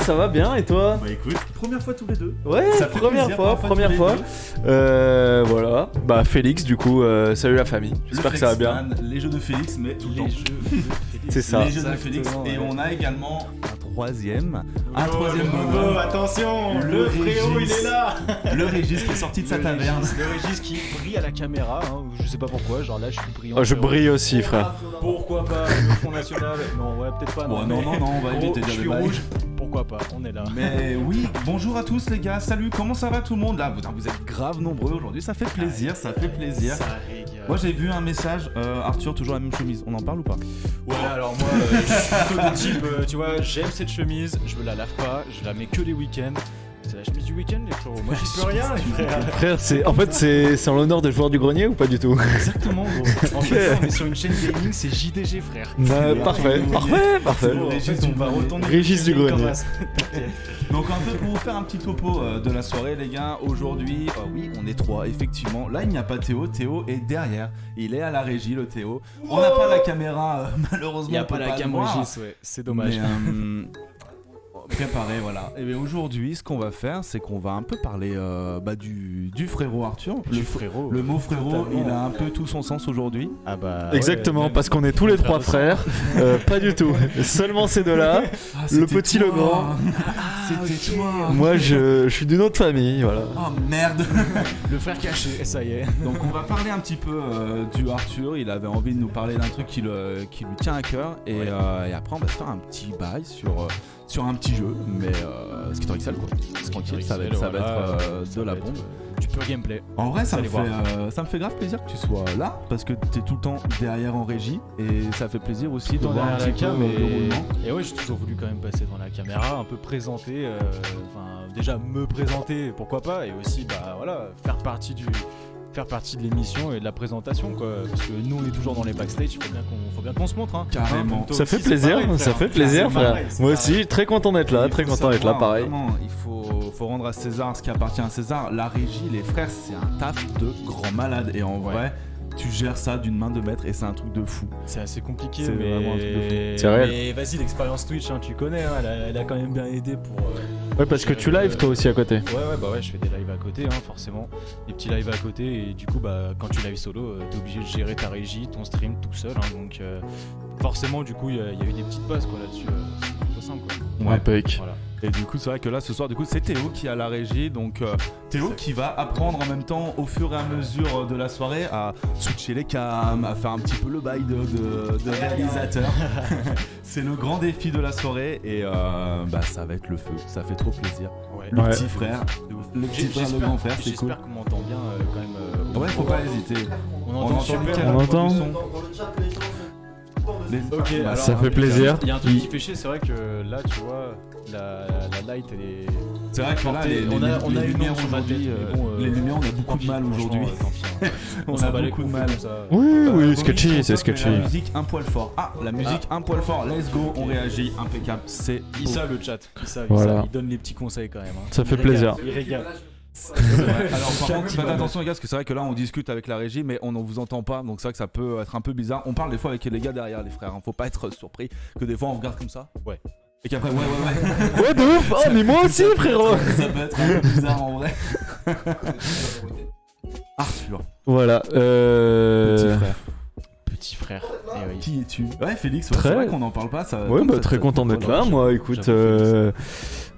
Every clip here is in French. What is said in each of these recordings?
ça va bien et toi? Bah écoute, première fois tous les deux. Ouais, Ça fait première plaisir, fois. Voilà. Bah Félix du coup, salut la famille. J'espère que ça va bien. Man, les jeux de Félix, mais tout le temps. C'est ça. Les jeux de Félix. Et on a également un troisième Oh, neveu. attention, Le frérot Régis. il est là. Le Régis qui est sorti de sa taverne. Le Régis qui brille à la caméra, hein, je sais pas pourquoi, genre là je suis brillant. Oh, je frérot. brille aussi frère. Pourquoi pas, le Front National? Non, ouais, peut-être pas. Bon, non, on va éviter de Je suis débat. rouge, pourquoi pas, on est là. Mais oui, bonjour à tous les gars, salut, comment ça va tout le monde? Là, putain, vous êtes grave nombreux aujourd'hui, ça fait plaisir, ça fait plaisir. Ça régale. Moi j'ai vu un message, Arthur, toujours la même chemise, on en parle ou pas? Ouais, alors moi, je suis plutôt de type, tu vois, j'aime cette chemise, je me la lave pas, je la mets que les week-ends. C'est la chemise du week-end, les frérots. Moi, j'y peux rien, les frères. Frère, c'est en l'honneur des joueurs du grenier ou pas du tout? Exactement, gros. En fait, on est sur une chaîne gaming, c'est JDG, frère. Parfait. Le Régis, On va retourner. Régis du grenier. Donc un peu pour vous faire un petit topo de la soirée les gars, aujourd'hui, oui on est trois effectivement, là il n'y a pas Théo, Théo est derrière, il est à la régie le Théo, on n'a pas la caméra malheureusement, Il n'y a on peut pas la le cam voir. Régis, ouais, c'est dommage. Mais, préparé voilà. Et bien aujourd'hui ce qu'on va faire c'est qu'on va un peu parler du frérot Arthur. Frérot. Le mot frérot Totalement. il a un peu tout son sens aujourd'hui. Ah bah. Exactement, ouais, parce qu'on est tous les trois frères. Pas du tout. Seulement ces deux-là. Le petit, le grand. C'était toi. Moi, je suis d'une autre famille, voilà. Oh merde. Le frère caché, ça y est. Donc on va parler un petit peu du Arthur, il avait envie de nous parler d'un truc qui lui tient à cœur et après on va se faire un petit bail sur un petit jeu, mais Skitter XL quoi. C'est tranquille, ça va être de la bombe. Du pur gameplay. En vrai ça me allez fait grave plaisir que tu sois là parce que t'es tout le temps derrière en régie et ça fait plaisir aussi de Dans voir un la petit peu cam le roulement. et ouais, j'ai toujours voulu quand même passer devant la caméra, un peu présenter, enfin déjà me présenter, pourquoi pas, et aussi bah voilà, faire partie de l'émission et de la présentation quoi, parce que nous on est toujours dans les backstage, faut bien qu'on se montre hein. Carrément. Toi Ça aussi, fait c'est plaisir, pareil, ça frère. fait plaisir, C'est frère. pareil, c'est Moi pareil. aussi, très content d'être là, Il très faut content d'être là, savoir, pareil. vraiment, il faut rendre à César ce qui appartient à César. La régie, les frères, c'est un taf de grand malade. Et en vrai, tu gères ça d'une main de maître et c'est un truc de fou. C'est assez compliqué, C'est mais vraiment un truc de fou. C'est réel. Mais vas-y, l'expérience Twitch, hein, tu connais, hein, elle a quand même bien aidé pour. Ouais, parce que tu live toi aussi à côté. Ouais, bah ouais, je fais des lives à côté, hein, forcément. Des petits lives à côté, et du coup, bah, quand tu live solo, t'es obligé de gérer ta régie, ton stream tout seul, hein, donc forcément, du coup, il y a eu des petites bases quoi là-dessus. C'est plutôt simple quoi. Un pec. Voilà. Et du coup, c'est vrai que là, ce soir, du coup, c'est Théo qui a la régie. Donc, Théo qui va apprendre en même temps, au fur et à mesure de la soirée, à switcher les cams, à faire un petit peu le bail de réalisateur. C'est le grand défi de la soirée et bah, ça va être le feu. Ça fait trop plaisir. Ouais. Le Ouais. petit frère, le petit frère, le grand frère, c'est cool. J'espère qu'on m'entend bien quand même. Ouais, faut pas hésiter. On entend super. super. On entend. Ok, alors, Ça fait plaisir. Il y a un truc qui fait chier, c'est vrai que là, tu vois, la light elle est. C'est vrai que là, on a les une lumières ombre sur ma tête, aujourd'hui, mais bon, les lumières, on a beaucoup de mal aujourd'hui. Tant pis, hein. On s'en a bat les beaucoup de couilles, mal. comme ça. Oui, Romy, sketchy, c'est son top, sketchy. mais la musique un poil fort. Ah, la musique un poil fort. Let's go, on réagit, impeccable. C'est Issa le chat, Issa, Voilà. il donne les petits conseils quand même. Hein. Ça fait Il régale, plaisir. Il régale. Alors par contre, faites attention les gars, parce que c'est vrai que là on discute avec la régie, mais on ne vous entend pas, donc c'est vrai que ça peut être un peu bizarre. On parle des fois avec les gars derrière, les frères. Hein. Faut pas être surpris que des fois on regarde comme ça. Ouais. Et qu'après, ouais. Ouais, de ouf. Oh, mais moi aussi, frérot. Ça peut être un peu bizarre en vrai. Arthur, Voilà. petit frère. Petit frère. Eh oui. Qui es-tu? Ouais, Félix, Très- c'est vrai qu'on en parle pas. Ça, Ouais, comme bah ça, très ça- content d'être là. J'avoue, Moi, écoute, Félix.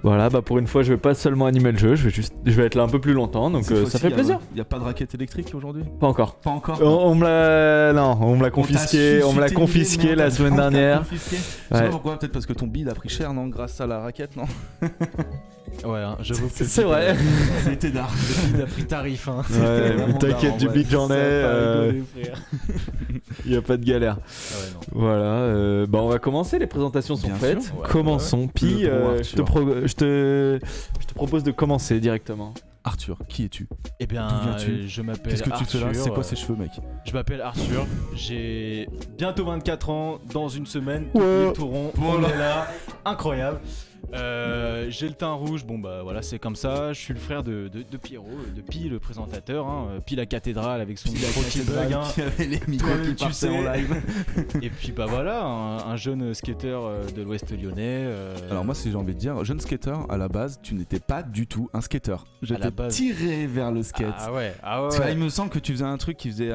voilà, bah pour une fois, je vais pas seulement animer le jeu, je vais être là un peu plus longtemps, donc Cette ça fois-ci, fait plaisir. Il y a pas de raquette électrique aujourd'hui? Pas encore. Pas encore. On me l'a, non, on me l'a confisqué, on me l'a confisqué la semaine dernière. Je sais Ouais. pas pourquoi, peut-être parce que ton bide a pris cher, non? Grâce à la raquette, non? Ouais, hein, j'avoue que C'est vrai. C'était d'art. Il a pris tarif. Hein. Ouais, vraiment t'inquiète, d'art, du en big j'en Ça a pas ai, rigolé, frère. y a pas de galère. Ah ouais, non. Voilà, bah on va commencer, les présentations sont Bien faites. sûr, ouais. Commençons. Pi, Le gros je te propose de commencer directement. Arthur, qui es-tu? Eh bien, D'où viens-tu? je m'appelle Qu'est-ce que tu fais là? Arthur, C'est quoi ces cheveux, mec? Je m'appelle Arthur, j'ai bientôt 24 ans, dans une semaine, Ouais. les tourons, Oh on là. est là, incroyable. J'ai le teint rouge, bon bah voilà, c'est comme ça. Je suis le frère de Pierrot, de Pi, le présentateur, Pi la cathédrale avec son micro qui bug. Qui avait les micros qui Tu partaient sais. en live. Et puis bah voilà, un jeune skater de l'Ouest lyonnais. Alors moi, si j'ai envie de dire, jeune skater, à la base, tu n'étais pas du tout un skater. Je À la t'ai base. tiré vers le skate. Ah ouais. Parce que là, il me semble que tu faisais un truc qui faisait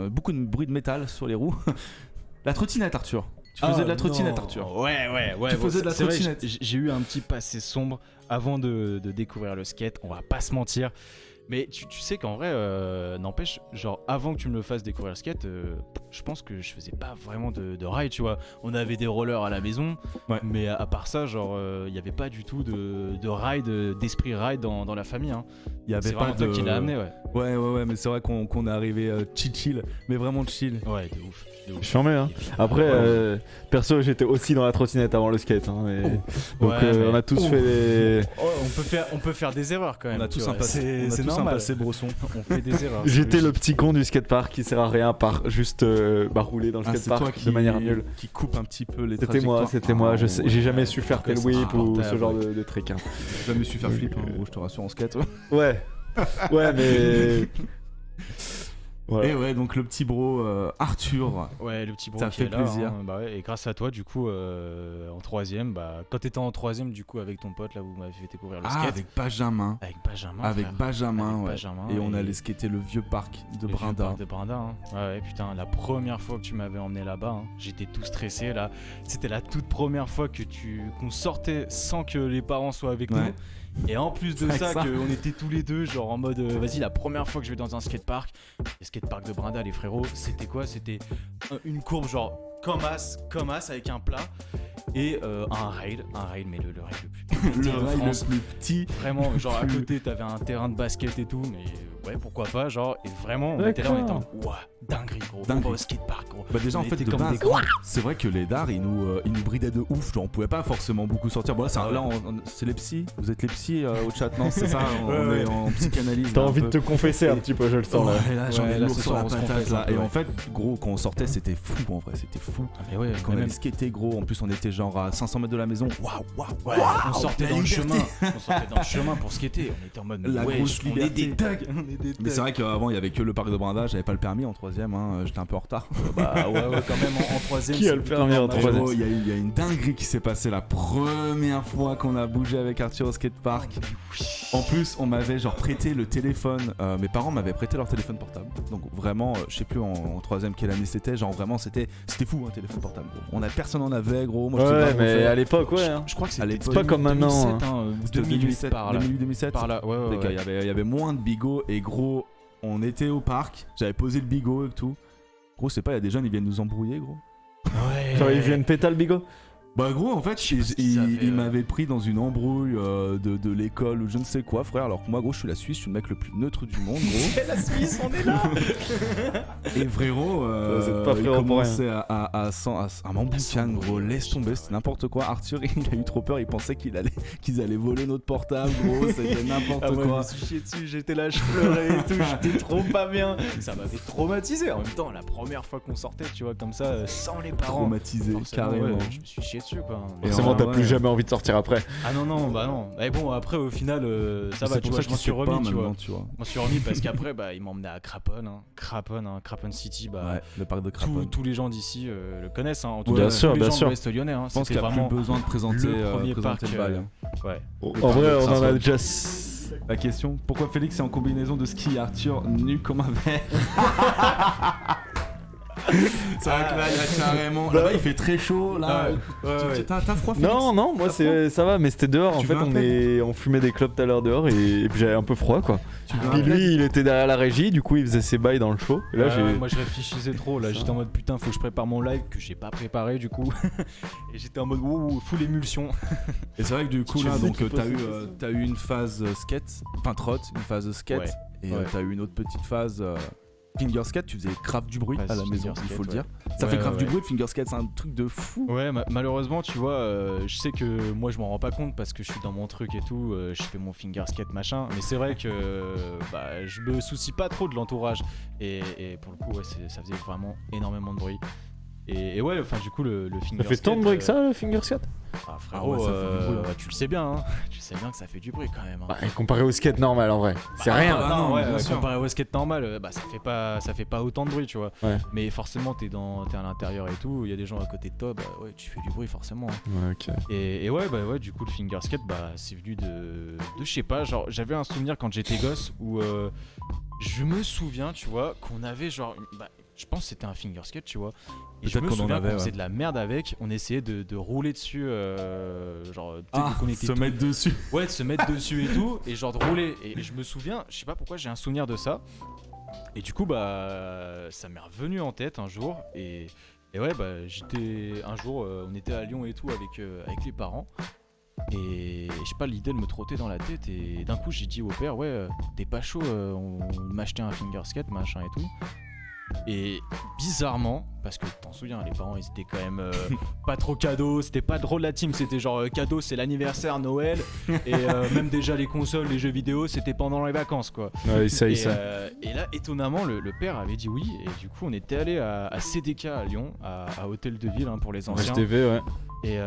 beaucoup de bruit de métal sur les roues. La trottinette, Arthur. Tu faisais de la trottinette, Arthur. Ouais. Tu faisais de la c'est vrai, trottinette. j'ai eu un petit passé sombre avant de découvrir le skate, on va pas se mentir. Mais tu sais qu'en vrai, n'empêche, genre avant que tu me le fasses découvrir le skate, je pense que je faisais pas vraiment de ride, tu vois. On avait des rollers à la maison, Ouais. mais à part ça, genre, il y avait pas du tout de ride, d'esprit ride dans la famille. Hein. Il y avait C'est pas vraiment de. toi qui l'a amené, ouais. Ouais, mais c'est vrai qu'on est arrivé chill, mais vraiment chill. Ouais, de ouf. Je suis charmé, hein. Après, perso, j'étais aussi dans la trottinette avant le skate. Hein, et... Donc, Ouais, mais- on a tous fait des. Oh, on peut faire des erreurs quand même. On a tu tous vois. un passé, C'est un normal. passé brosson. On fait des erreurs. J'étais le petit con du skatepark qui sert à rien par juste rouler dans le Ah, c'est toi skatepark qui de manière nulle. qui coupe un petit peu les C'était moi. trajectoires. Je sais- ouais. J'ai jamais su faire tail c'est whip ou insupportable, ce genre ouais. de trick. Hein. J'ai jamais su faire flip, gros, je te rassure en skate. Ouais. Ouais, mais. Voilà. Et ouais, donc le petit bro Arthur. Ouais, le petit bro Ça qui fait est là, plaisir. hein, bah ouais, et grâce à toi, du coup, en troisième, bah, quand t'étais en troisième, du coup, avec ton pote, là, vous m'avez fait découvrir le Ah, skate. avec Benjamin. Avec Benjamin. Avec frère. Benjamin, Avec ouais. Benjamin, Et on allait skater le vieux parc de le vieux Brinda. parc de Brinda, hein. Ouais, putain, la première fois que tu m'avais emmené là-bas, hein, j'étais tout stressé, là. C'était la toute première fois qu'on sortait sans que les parents soient avec Ouais. nous. Et en plus de C'est vrai ça, que ça. qu'on était tous les deux, genre en mode, vas-y, la première fois que je vais dans un skatepark, le skatepark de Brinda, les frérots, c'était quoi? C'était une courbe, genre comme as, avec un plat, et un rail, mais le rail le plus petit Le de rail France. le plus petit. Vraiment, genre à côté, t'avais un terrain de basket et tout, mais ouais, pourquoi pas, genre, et vraiment, on était là, on était en mode, ouah, dinguerie, gros, on Dinguerie. va au skatepark, gros. Bah déjà On en fait était de comme base, des grands. c'est vrai que les dards ils nous bridaient de ouf, genre on pouvait pas forcément beaucoup sortir. Bon là, Ah ouais. c'est les psys, vous êtes les psys au chat, non c'est ça, on Ouais, est ouais. en psychanalyse. T'as là, un envie de peu. te confesser un petit peu, je le sens là. Ouais, là j'en ai là, lourd ce sur soir, la on se patate confesse un là. peu, Et ouais. en fait gros quand on sortait c'était fou en vrai, c'était fou. Ah, mais ouais, Quand on même. allait skater gros, en plus on était genre à 500 mètres de la maison. Waouh. Ouais, on sortait dans le chemin, pour skater, on était en mode, La wesh, grosse on est liberté. des thugs, on est des Mais c'est thugs. vrai qu'avant il y avait que le parc de Brinda, j'avais pas le permis en troisième, hein, j'étais un peu en retard. Bah ouais, quand même, en troisième. Qui a c'est le plutôt permis en normal. troisième? Gros, il y a une dinguerie qui s'est passée la première fois qu'on a bougé avec Arthur au skatepark. En plus, on m'avait genre prêté le téléphone. Mes parents m'avaient prêté leur téléphone portable. Donc vraiment, je sais plus en troisième quelle année c'était. Genre vraiment, c'était fou un téléphone portable. Gros. Personne en avait, gros. Moi, j'étais Ouais, grave mais refait. à l'époque, ouais. Hein. Je crois que À c'était l'époque, pas comme maintenant, 2007, hein, ou 2008 par là. 2008-2007. Par là, ouais, Les gars, ouais. il y avait moins de bigots et gros, on était au parc. J'avais posé le bigot et tout. Gros, c'est pas, il y a des jeunes, ils viennent nous embrouiller, gros. Ouais. Genre, ils viennent péter le bigot. Bah gros en fait Je sais pas ce qu'ils avaient, il m'avait pris dans une embrouille de l'école ou je ne sais quoi frère, alors que moi gros je suis la Suisse, je suis le mec le plus neutre du monde gros. C'est la Suisse, on est là. Et frérot Vous êtes pas il frérot pour commençait à m'emboucane gros, laisse tomber, c'était n'importe quoi. Arthur il a eu trop peur, il pensait qu'ils allaient voler notre portable gros, c'était n'importe Ah ouais, je quoi. me suis chié dessus, j'étais là, je pleurais et tout, j'étais trop pas bien. Ça m'avait traumatisé. En même temps, la première fois qu'on sortait, tu vois, comme ça, sans les parents. Traumatisé Forcément, carrément. ouais, je me suis chié dessus, quoi. Et Forcément, t'as ouais. plus jamais envie de sortir après. Ah non, non, bah non. Mais bon, après, au final, ça va, C'est tu pour vois, ça je m'en qu'il suis se fait pas remis, tu vois. maintenant, tu vois. Je m'en suis remis parce qu'après, bah, il m'emmenait à Craponne City, bah. Ouais, le parc de Craponne. Tous les gens d'ici le connaissent, hein. En tout Bien cas, sûr, tous les bien gens sûr. de l'Ouest lyonnais, hein. Je pense C'était qu'il n'y a vraiment plus besoin de présenter le premier parc. le bail. Hein. Ouais. En vrai, on en a Ça, déjà. La question, pourquoi Félix est en combinaison de ski et Arthur nu comme un verre? C'est vrai que là, il y a carrément. Là-bas, il fait très chaud. Là, t'as froid, Félix? Non, moi ça va, mais c'était dehors. En Tu fait, veux un on fumait des clopes tout à l'heure dehors et puis j'avais un peu froid quoi. Tu veux un Puis plaid? lui, il était derrière la régie, du coup, il faisait ses bails dans le show. Et là, Moi je réfléchissais trop, là j'étais en mode putain faut que je prépare mon live que j'ai pas préparé du coup. Et j'étais en mode wow, full émulsion. Et c'est vrai que du coup, Tu là, faisais donc qui t'as eu une phase skate, enfin trot, une phase skate, Ouais. et Ouais. t'as eu une autre petite phase finger skate. Tu faisais grave du bruit Phase à la maison, finger il faut le skate, dire. Ça Ouais, fait grave ouais, du ouais. bruit, le finger skate, c'est un truc de fou. Ouais, malheureusement, tu vois, je sais que moi je m'en rends pas compte parce que je suis dans mon truc et tout, je fais mon finger skate machin, mais c'est vrai que bah, je me soucie pas trop de l'entourage et pour le coup, ouais, ça faisait vraiment énormément de bruit. Et ouais, enfin du coup le finger Ça fait tant de bruit que ça, le finger skate? Ah frérot, Ah ouais, ça fait du bruit, hein. tu le sais bien, hein. Tu sais bien que ça fait du bruit quand même. Hein. Bah, comparé au skate normal en vrai, c'est rien. bah, non, ouais, bien sûr. comparé au skate normal, bah ça fait pas autant de bruit, tu vois. Ouais. Mais forcément, t'es à l'intérieur et tout, il y a des gens à côté de toi, bah ouais, tu fais du bruit forcément. Hein. Ouais, ok. Et ouais, bah ouais, du coup, le finger skate, bah c'est venu de je sais pas, genre j'avais un souvenir quand j'étais gosse où je me souviens, tu vois, qu'on avait genre je pense que c'était un finger skate, tu vois. Et je Peut-être me qu'on en souviens avait, qu'on ouais. faisait de la merde avec, on essayait de rouler dessus, genre, tu sais, qu'on était se mettre dessus. ouais, de se mettre dessus et tout, et genre de rouler. Et je me souviens, je sais pas pourquoi j'ai un souvenir de ça. Et du coup, bah, ça m'est revenu en tête un jour. Et ouais, bah, un jour, on était à Lyon et tout avec les parents. Et je sais pas, l'idée de me trotter dans la tête. Et d'un coup, j'ai dit au père, ouais, t'es pas chaud, on m'achetait un finger skate, machin et tout. Et bizarrement, parce que t'en souviens, les parents ils étaient quand même pas trop cadeaux, c'était pas drôle la team, c'était genre cadeau c'est l'anniversaire, Noël, et même déjà les consoles, les jeux vidéo c'était pendant les vacances quoi. Ouais, ça. Et là étonnamment le père avait dit oui, et du coup on était allé à CDK à Lyon, à Hôtel de Ville pour les anciens. HTV, ouais. Et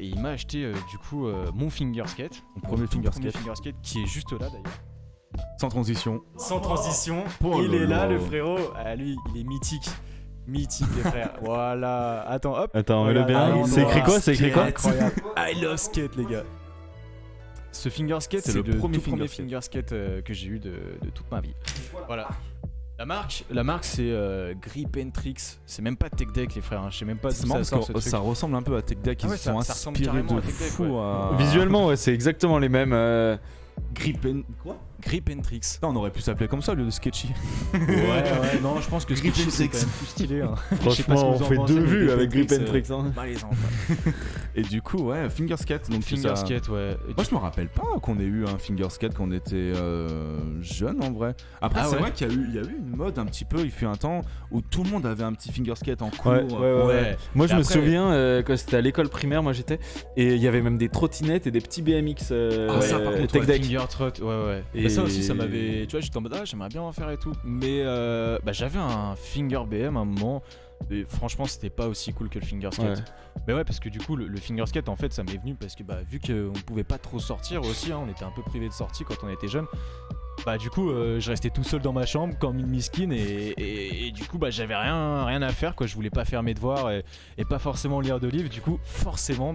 il m'a acheté du coup mon finger skate, Mon premier finger skate. finger skate qui est juste là d'ailleurs. Sans transition. Sans transition, Oh il là est là là. le frérot. Ah lui, il est mythique. Mythique les frères. Voilà. Attends, hop. Attends, Voilà, mets-le bien. I C'est écrit love quoi? C'est écrit quoi? Incroyable. I love skate les gars. Ce finger skate, C'est c'est le le premier tout premier finger finger skate que j'ai eu de toute ma vie. Voilà. La marque c'est Grip and Tricks. C'est même pas Tech Deck les frères. Hein. Je sais même pas C'est d'où marrant ça parce sort que ce ça truc. ressemble un peu à Tech Deck, ils Ah ouais, se sont ça ressemble inspirés carrément de à Tech Deck, fou ouais. à... Visuellement, ouais, c'est exactement les mêmes. Grip and... Quoi? Grip and Tricks. Putain, on aurait pu s'appeler comme ça au lieu de Sketchy. Ouais, non, je pense que Grip and Sketchy c'est Tricks. quand même plus stylé. Hein. Je sais pas ce Franchement, que vous on en fait pensez, deux mais vues Grip avec and Grip Tricks, and Tricks. Hein. malaisant, quoi. Et du coup, ouais, finger skate. Donc Finger ça- skate, ouais. Et Moi je me rappelle pas qu'on ait eu un finger skate quand on était jeune en vrai. Après Ah c'est ouais. vrai qu'il y a eu une mode un petit peu, il fut un temps où tout le monde avait un petit finger skate en cours. Ouais. Moi, je Et me après- souviens quand c'était à l'école primaire, moi j'étais, et il y avait même des trottinettes et des petits BMX Ah, ça, par contre, Tech Ouais, Deck. Finger Trot, ouais. Et- Mais ça aussi, ça m'avait. Tu vois, j'étais en mode, j'aimerais bien en faire et tout. Mais j'avais un Finger BM à un moment. Et franchement, c'était pas aussi cool que le Finger Skate. Ouais. Mais ouais, parce que du coup, le Finger Skate, en fait, ça m'est venu parce que vu qu'on pouvait pas trop sortir aussi, hein, on était un peu privé de sortie quand on était jeune. Du coup, je restais tout seul dans ma chambre comme une miskine et du coup, j'avais rien à faire, quoi. Je voulais pas faire mes devoirs et pas forcément lire de livres. Du coup, forcément,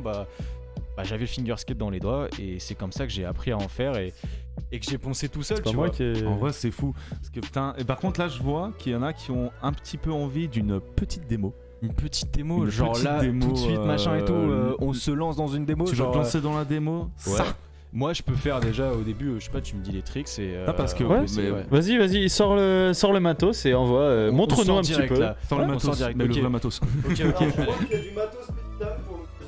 j'avais le finger skate dans les doigts et c'est comme ça que j'ai appris à en faire et que j'ai poncé tout seul, C'est pas tu moi vois. qui ai... En vrai c'est fou. Parce que putain. Et par contre là je vois qu'il y en a qui ont un petit peu envie d'une petite démo. Une petite démo, Une genre petite là, démo, tout de suite, machin et tout, on se lance dans une démo. Tu veux genre, te lancer dans la démo? ouais. Ça. Moi, je peux faire déjà au début, je sais pas, tu me dis les tricks et. Ah, parce que- Ouais, mais- ouais. Vas-y, sors le matos et envoie. On Montre-nous sort un petit direct, peu. là. Sans le Ouais, on matos, sort direct, mais ok. le vrai matos. Ok,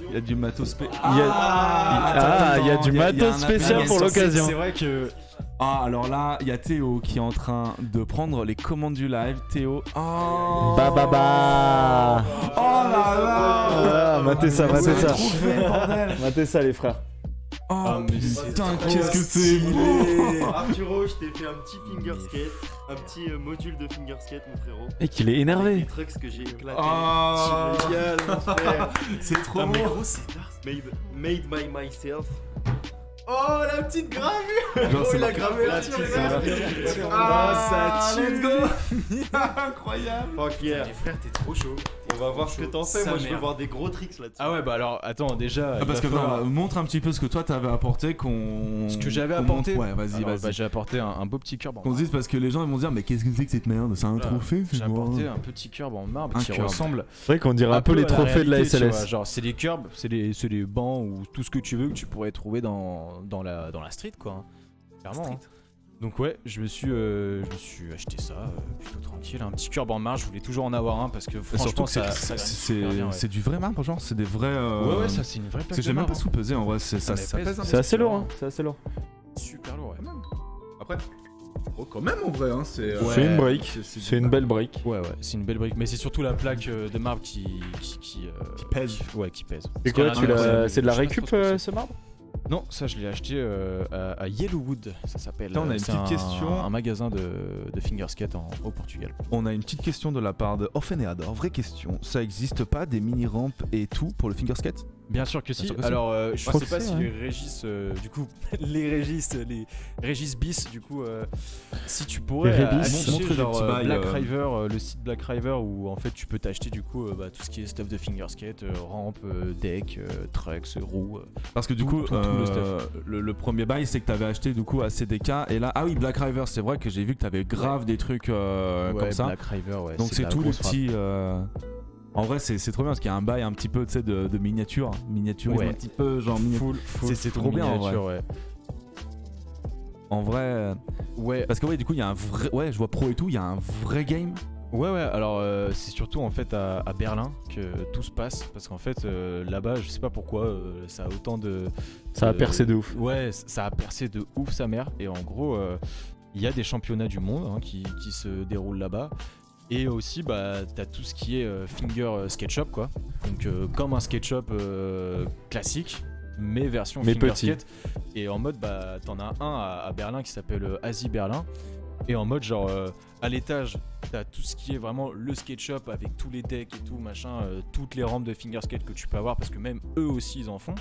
Il y a du matos spécial pour l'occasion. Il y a du matos Il y a du matos spécial pour l'occasion. C'est vrai que. Ah alors là il y a Théo qui est en train de prendre les commandes du live. Théo. Oh. Bah. Oh là là. Ah, matez ça. Trop fait, bordel. Matez ça, les frères. Oh mais c'est putain, trop qu'est-ce que c'est beau. Arturo, je t'ai fait un petit finger skate, un petit module de finger skate, mon frérot. Et qu'il est Avec énervé. des trucs que j'ai éclaté. Oh. Tu me régales, mon frère. C'est trop Ah, mais beau. gros, c'est made by myself. Oh, la petite gravure. Genre, Oh, c'est il a marqué- gravé la la petite petite gravure. Ah, ça tue. let's go. Incroyable. Fuck yeah. Les frères, t'es trop chaud. On va voir ce que t'en fais. Sa Moi, je veux mère. voir des gros tricks là-dessus. Ah ouais, alors attends, déjà. Ah, parce il que va falloir- non, montre un petit peu ce que toi t'avais apporté qu'on. Ce que j'avais qu'on apporté. montre. Ouais, vas-y, Alors, vas-y. j'ai apporté un beau petit curb en Qu'on se dise parce que les gens ils vont dire mais qu'est-ce que c'est que cette merde? C'est un Voilà. trophée? J'ai c'est moi. apporté un petit curb en marbre Un qui curb. ressemble C'est vrai qu'on dirait un peu les à la trophées de la réalité, tu vois. SLS. Genre, c'est des curbs, c'est des bancs ou tout ce que tu veux que tu pourrais trouver dans la street, quoi. hein. Clairement. hein. Donc ouais, je me suis acheté ça plutôt tranquille, un petit curb en marbre. Je voulais toujours en avoir un parce que Et surtout franchement que ça super bien, ouais. c'est du vrai marbre, genre c'est des vrais. Ouais, ça c'est une vraie Parce plaque que de j'ai même marbre, pas sous-pesé en vrai, ça mais pèse un C'est assez lourd, hein. C'est assez lourd. hein. Super lourd, ouais. Après, oh, quand même en vrai, hein, c'est. Ouais. C'est une brique. C'est une belle brique. Ouais, c'est une belle brique, mais c'est surtout la plaque de marbre qui pèse. Ouais, qui pèse. C'est Parce qu'il y quoi en a tu un, l'as... C'est de la je sais pas récup trop ce que ce marbre? Non, ça je l'ai acheté à Yellowwood, ça s'appelle. Là, on a une C'est petite question. Un magasin de finger skate au Portugal. On a une petite question de la part de Orphenéador. Vraie question. Ça existe pas des mini-rampes et tout pour le finger skate? Bien sûr que si. sûr que si. Alors, je crois sais que pas c'est, si ouais. les Régis, du coup, les Régis bis, du coup, si tu pourrais Les Régis. afficher Montrer des genre petits bails, Black River, le site Black River où en fait tu peux t'acheter du coup tout ce qui est stuff de finger skate, rampe, deck, trucks, roues. Parce que du Tout- coup, tout le stuff. le premier bail, c'est que t'avais acheté du coup à CDK. Et là, ah oui, Black River, c'est vrai que j'ai vu que t'avais grave des trucs Ouais, comme ça. Black River, ouais. Donc de c'est la tous les grosse frappe. petits. En vrai, c'est trop bien parce qu'il y a un bail un petit peu, tu sais, de miniature. Miniaturisme Ouais. un petit peu, genre miniature. C'est full trop bien, en miniature, ouais. En vrai. Ouais, Parce que ouais, du coup, il y a un vrai. Ouais, je vois pro et tout, il y a un vrai game. ouais, alors c'est surtout en fait à Berlin que tout se passe parce qu'en fait là-bas, je sais pas pourquoi, ça a autant de. Ça a percé de ouf. Ouais, ça a percé de ouf sa mère. Et en gros, il y a des championnats du monde qui se déroulent là-bas. Et aussi, bah, t'as tout ce qui est finger skate shop, quoi. Donc, comme un skate shop classique, mais version Mais finger petit. skate. Et en mode, bah, t'en as un à Berlin qui s'appelle Asie Berlin. Et en mode, genre, à l'étage, t'as tout ce qui est vraiment le skate shop avec tous les decks et tout, machin, toutes les rampes de finger skate que tu peux avoir, parce que même eux aussi, ils en font.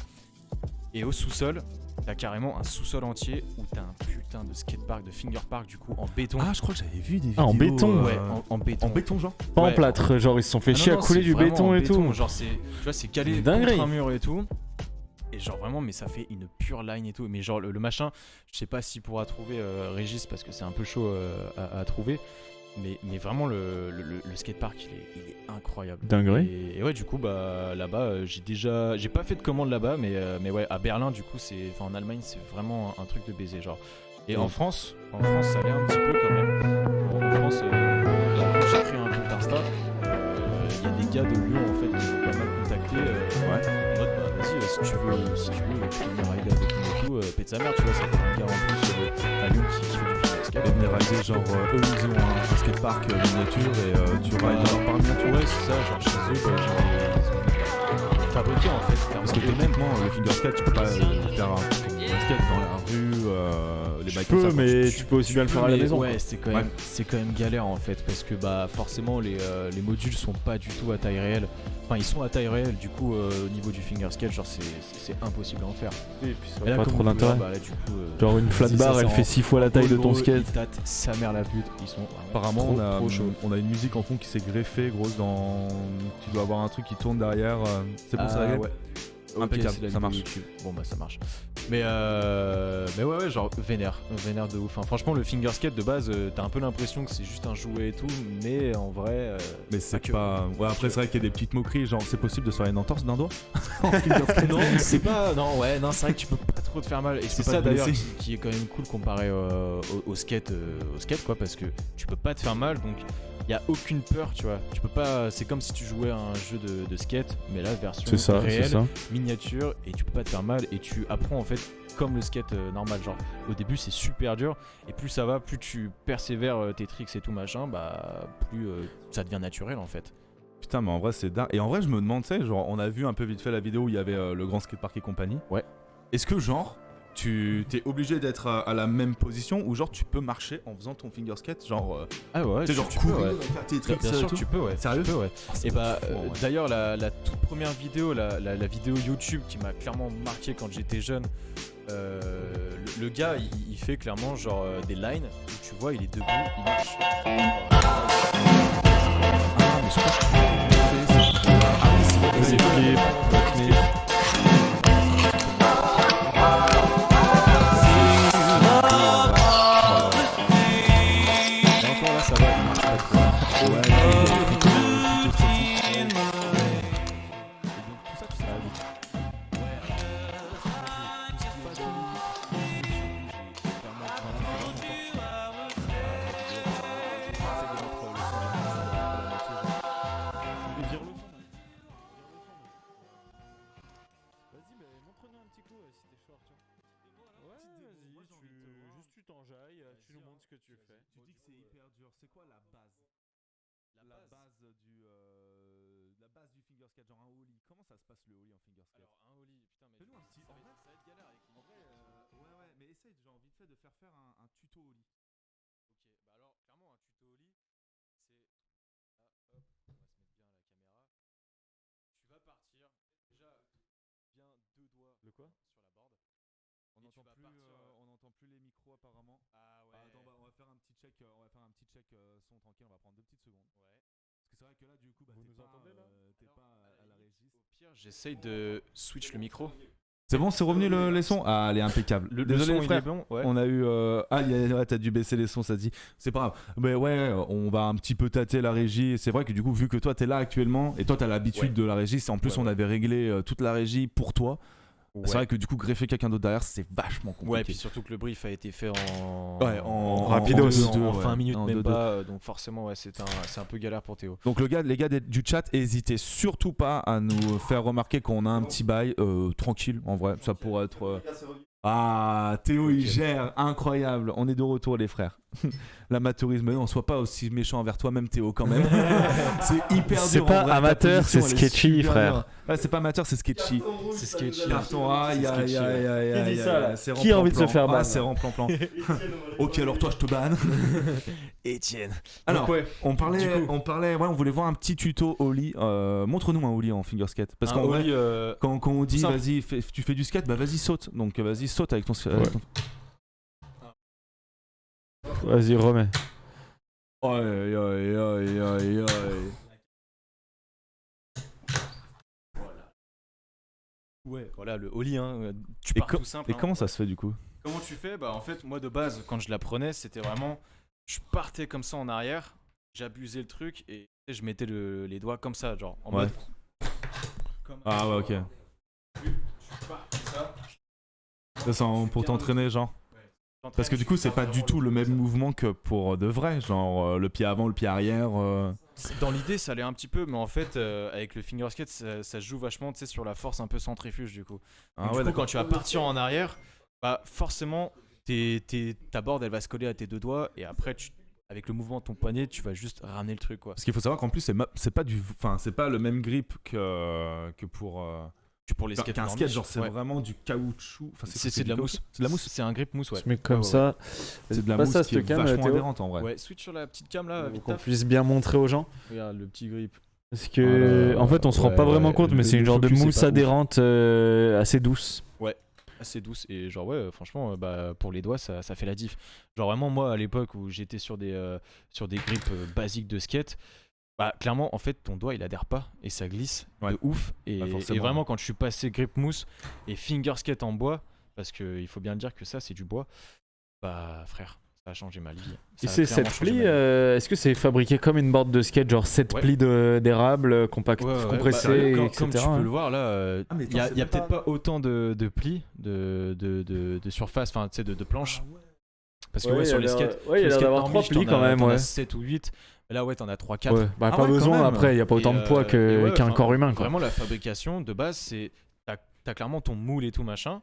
Et au sous-sol, t'as carrément un sous-sol entier où t'as un putain de skatepark, de finger park, du coup, en béton. Ah, je crois que j'avais vu des vidéos. Ah, en béton, Ouais, en béton. En béton, genre. Pas en Ouais. plâtre, genre ils se sont fait Ah non, chier à non, couler c'est du vraiment béton en et tout. Genre c'est, tu vois, c'est calé Dinguerie. contre un mur et tout. Et genre vraiment, mais ça fait une pure line et tout. Mais genre le machin, je sais pas s'il pourra trouver Régis parce que c'est un peu chaud à trouver. Mais vraiment le skatepark il est incroyable. Dinguerie. Et ouais, du coup bah là-bas j'ai pas fait de commande là-bas, mais ouais, à Berlin du coup en Allemagne c'est vraiment un truc de baiser genre. Et en France ça allait un petit peu quand même. En France, j'ai créé un compte Insta. Il y a des gars de Lyon en fait qui m'ont pas mal contacté. En mode bah vas-y, si tu veux, tu peux venir rider avec nous et tout. Pète sa mère, tu vois, ça fait un gars en plus à Lyon qui fait du fitness skate. Et venir rider, genre, eux, ils ont un skatepark miniature et tu rides dans leur parc miniature. Ouais, c'est ça, genre chez eux, bah, ils ont fabriqué en fait. Parce que techniquement, le finger skate, tu peux pas faire un skate dans la rue, les Tu bails comme peux, ça. mais tu peux aussi bien le faire à la Mais maison. ouais, c'est quand même galère en fait parce que bah forcément les modules sont pas du tout à taille réelle. Enfin, ils sont à taille réelle, du coup au niveau du finger skate, genre c'est impossible à en faire. Et puis ça Et là, pas comme trop on peut d'intérêt. voir, bah, là, du coup, Genre une flat si bar, ça, elle c'est fait en- 6 fois la taille de ton gros, skate. Ils tâtent sa mère la pute, ils sont Apparemment, trop chaud. on a une musique en fond qui s'est greffée, grosse dans. Tu dois avoir un truc qui tourne derrière. C'est bon, c'est réglé. Ouais. Impeccable, Ok, c'est la ça vidéo marche. YouTube. Bon bah ça marche. Mais ouais, genre vénère de ouf. Enfin, franchement, le finger skate de base, t'as un peu l'impression que c'est juste un jouet et tout, mais en vrai. Mais c'est que. pas. Ouais, après, c'est vrai qu'il y a des petites moqueries, genre, c'est possible de se faire une entorse d'un doigt. Non, c'est pas. Non, ouais, non, c'est vrai que tu peux pas trop te faire mal. Et c'est peux pas ça te d'ailleurs blesser. qui est quand même cool comparé au skate, quoi, parce que tu peux pas te faire mal, donc il y a aucune peur, tu vois. Tu peux pas. C'est comme si tu jouais à un jeu de skate, mais là version C'est ça, c'est réelle, ça. miniature, et tu peux pas te faire mal, et tu apprends en fait comme le skate normal. Genre au début c'est super dur, et plus ça va, plus tu persévères tes tricks et tout machin, bah plus ça devient naturel en fait. Putain, mais en vrai, c'est dingue. Et en vrai, je me demande, tu sais, genre, on a vu un peu vite fait la vidéo où il y avait le grand skatepark et compagnie. Ouais. Est-ce que, genre, tu t'es obligé d'être à la même position ou genre tu peux marcher en faisant ton finger skate, genre, Ah ouais, tu sais, genre tu peux, courir, ouais. faire tes Bien tricks et sûr tout. tu peux, ouais. Sérieux Tu peux, ouais. c'est Et bah fou, en vrai. d'ailleurs la toute première vidéo, la vidéo YouTube qui m'a clairement marqué quand j'étais jeune, le gars il fait clairement genre des lines où tu vois il est debout, il marche. Ah, mais je crois que Vas-y, flip, backflip. Et encore là ça va, il marche pas trop. Et donc tout ça tu sais Vas-y, bah, montre-nous un petit coup si t'es short. Ouais, vas-y, juste tu t'enjailles, tu nous montres ce que tu fais. Tu dis que c'est hyper dur. C'est quoi la base? La base du la base du finger skate, genre un ollie. Comment ça se passe le ollie en finger skate? Alors un ollie, putain mais Fais-nous un petit. ça va être galère avec En vrai, ouais, mais essaye, genre vite fait de faire un tuto ollie. Ok, bah alors clairement un tuto ollie, c'est là, hop, on va se mettre bien à la caméra. Tu vas partir déjà bien 2 doigts Le quoi sur la board. On Et tu n'entend vas plus, partir, on n'entend plus les micros apparemment. Ah ouais. Attends, bah, on va faire un petit check, son tranquille. On va prendre 2 petites secondes. Ouais. Parce que c'est vrai que là, du coup, bah, Vous t'es nous pas, entendez, là t'es Alors, pas à la régie. Au pire, j'essaye de switch le micro. C'est bon, c'est revenu les sons. Ah, elle est impeccable. Désolé, son, il frère. est bon, ouais. On a eu. Ouais, t'as dû baisser les sons, ça dit. C'est pas grave. Mais ouais, on va un petit peu tâter la régie. C'est vrai que du coup, vu que toi, t'es là actuellement et toi, t'as l'habitude Ouais. de la régie, en plus, Ouais, on avait réglé toute la régie pour toi. Ouais. C'est vrai que du coup, greffer quelqu'un d'autre derrière, c'est vachement compliqué. Ouais, puis surtout que le brief a été fait en Ouais, en rapidos. en ouais. 20 minutes En même 2-2. pas, donc forcément ouais, c'est un peu galère pour Théo. Donc les gars du chat, n'hésitez surtout pas à nous faire remarquer qu'on a un petit bail tranquille en vrai, ça pourrait être Ah, Théo il gère, incroyable. On est de retour les frères. L'amateurisme, non, sois pas aussi méchant envers toi-même Théo quand même. C'est hyper dur. C'est en pas vrai, ta amateur, position, c'est elle est sketchy, super frère. dure. Ouais, c'est pas amateur, c'est sketchy. C'est sketchy. Carton, aïe aïe aïe aïe Qui aïe dit ça, là aïe, c'est Qui a envie de se remplan-plan. faire ban, Ah, c'est remplan-plan. Ok, alors toi je te banne. Étienne. Alors, Donc, ouais, on parlait, du coup. on voulait voir un petit tuto Oli. Montre-nous un Oli en finger skate. Parce un qu'en vrai, ollie, quand on dit simple. vas-y, tu fais du skate, bah vas-y saute. Donc vas-y saute avec ton. Vas-y, remets. Aïe aïe aïe aïe aïe. ouais, voilà le ollie hein, tu Et, pars tout simple. et hein. comment ça se fait du coup? Comment tu fais? Bah en fait, moi de base, quand je la prenais, c'était vraiment je partais comme ça en arrière, j'abusais le truc et je mettais les doigts comme ça, genre en Ouais. mode comme Ah ouais, ok. je pars comme ça. Ça c'est pour t'entraîner genre. Parce que du coup c'est pas du tout le même mouvement que pour de vrai, genre le pied avant, le pied arrière. Dans l'idée, ça allait un petit peu, mais en fait, avec le finger skate, ça se joue vachement, tu sais, sur la force un peu centrifuge du coup. Ah Donc, ouais, du coup, d'accord. quand tu vas partir en arrière, bah forcément, ta board elle va se coller à tes deux doigts et après, avec le mouvement de ton poignet, tu vas juste ramener le truc quoi. Parce qu'il faut savoir qu'en plus c'est pas c'est pas le même grip que pour Pour les skates qu'un normaux, skate, genre c'est ouais. vraiment du caoutchouc. Enfin, C'est de la mousse. C'est de la mousse. C'est un grip mousse, ouais. Je mets comme Ouais, ça. C'est de la Passe mousse ça, qui est cette cam, vachement Théo. adhérente en vrai. Ouais, switch sur la petite cam là, Pour vite qu'on taf. puisse bien montrer aux gens. Regarde le petit grip. Parce que, en fait, on se rend ouais, pas vraiment ouais, compte, mais le c'est une genre de focus est mousse pas ouf. adhérente assez douce. Assez douce et genre ouais franchement bah pour les doigts ça fait la diff. Genre vraiment moi à l'époque où j'étais sur des grips basiques de skate, bah clairement en fait ton doigt il adhère pas et ça glisse de ouf et, Bah, forcément. et vraiment quand je suis passé grip mousse et finger skate en bois, parce que il faut bien le dire que ça c'est du bois, bah frère ça a changé ma vie. Et Ça a c'est clairement 7 changé plis, ma vie. est-ce que c'est fabriqué comme une board de skate, genre 7 Ouais. plis d'érable, compressé, bah, etc. comme tu peux le voir là, Ah, mais il y a, attends, y a c'est peut-être pas autant de plis de surface, enfin tu sais de planches. Parce que ouais, sur les skates, ouais, il y a l'air d'avoir 3 plis quand même, ouais. 7 ou 8. Là ouais, t'en as 3 4. Ouais, bah, Ah pas ouais, quand besoin, même. après, il n'y a pas autant de poids qu'un corps humain, quoi. Vraiment la fabrication de base, c'est t'as clairement ton moule et tout machin.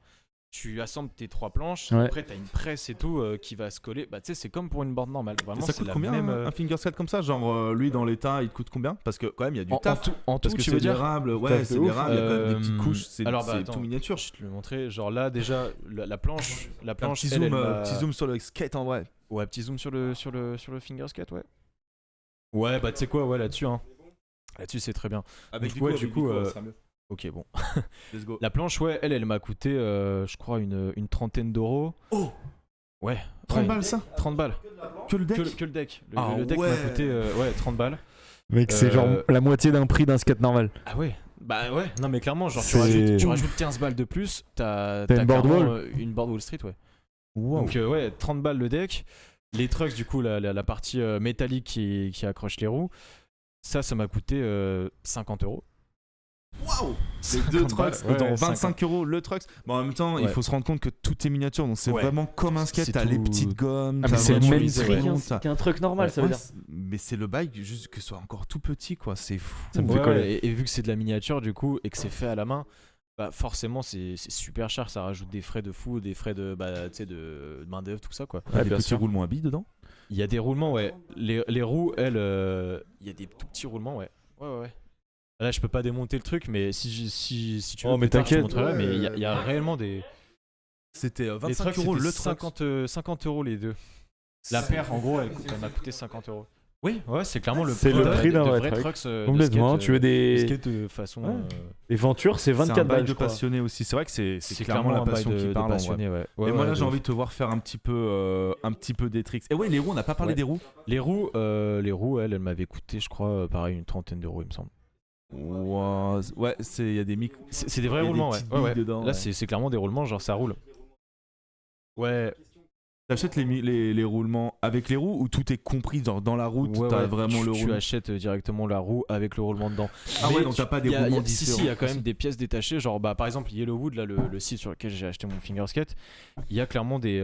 Tu assembles tes 3 planches, Ouais. après t'as une presse et tout qui va se coller. Bah tu sais, c'est comme pour une board normale. Vraiment, ça c'est coûte la combien même. un finger skate comme ça? Genre lui dans l'état il coûte combien? Parce que quand même il y a du En taf. tout, Parce que tu c'est veux de dire? l'érable, ouais, Taf c'est de de ouf. l'érable, il y a quand même des petites couches, c'est Alors, bah, c'est attends. tout miniature. Je te le montrer. Genre là déjà la planche, Un elle, petit zoom, m'a- petit zoom sur le skate en vrai. Ouais, petit zoom sur le finger skate, ouais. Ouais, bah tu sais quoi, ouais, là-dessus, hein. Là-dessus, c'est très bien. Avec du coup, ça sera mieux. Ok, bon. Let's go. La planche, ouais, elle m'a coûté, je crois, une trentaine d'euros. Oh, Ouais. 30 ouais, balles ça? 30 balles. Que le deck? Que le deck. Ah Le deck ouais. m'a coûté, ouais, 30 balles. Mec, c'est genre la moitié d'un prix d'un skate normal. Ah ouais. Bah ouais. Non, mais clairement, genre, C'est- tu rajoutes 15 balles de plus, t'as une board clairement, wall. une board wall street, ouais. Wow. Donc ouais, 30 balles le deck. Les trucks, du coup, la partie métallique qui accroche les roues, ça m'a coûté 50 euros. Waouh! Les deux 50 trucks, balles, ouais, dans 50. 25 euros le trucks. Bon, en même temps, il Ouais. faut se rendre compte que tout est miniature, donc c'est Ouais. vraiment comme un skate. C'est T'as les tout- petites gommes, Ah, t'as mais c'est le vraiment même les prix ailerons, t'as- qu'un truc normal, ça veut Ouais, dire. mais c'est le bail juste que ce soit encore tout petit, quoi. C'est fou. Ça me Ouais, fait coller. ouais, et vu que c'est de la miniature, du coup, et que c'est fait à la main, bah forcément, c'est super cher. Ça rajoute des frais de fou, des frais de, bah, tu sais, de main-d'œuvre, tout ça, quoi. T'as Ouais, des bien petits sûr. roulements à billes dedans? Il y a des roulements, ouais. Les roues, elles, il y a des tout petits roulements, ouais. Ouais. Là, je peux pas démonter le truc, mais si tu veux, Oh, mais plus tard, je te t'inquiète. montrerai, mais il y a Ouais. réellement des. C'était Les 25 trucks, euros c'était le truck. 50 euros les deux. La paire, en gros, elle m'a coûté 50 euros. Oui, ouais, c'est clairement le C'est prix, le prix d'un de vrai vrais truck. trucks. De Complètement, skate, tu veux de des. skate de façon. Ouais. Les Ventures, c'est C'est un 24 bail balles. de je crois. passionné aussi. C'est vrai que c'est C'est clairement la un bail passion qui de parle. en vrai. passionné, ouais. Et Ouais, moi ouais, là, j'ai de envie ouf. de te voir faire un petit peu des tricks. Et ouais, les roues, on n'a pas parlé Ouais. des roues. Les roues, elles m'avaient coûté, je crois, pareil, une trentaine d'euros, il me semble. Ouais, il y a des micros. C'est des vrais Il y a des roulements, ouais. petites Ouais, ouais. billes dedans, Là, ouais. c'est clairement des roulements, genre ça roule. Ouais, T'achètes les roulements avec les roues ou tout est compris dans la route, ouais, t'as ouais. vraiment le Tu roulement. achètes directement la roue avec le roulement dedans. Ah Mais ouais, donc t'as pas des roulements différents. Si, il y a quand même des pièces détachées. Genre, bah, par exemple, Yellowwood, là, le site sur lequel j'ai acheté mon fingerskate, il y a clairement des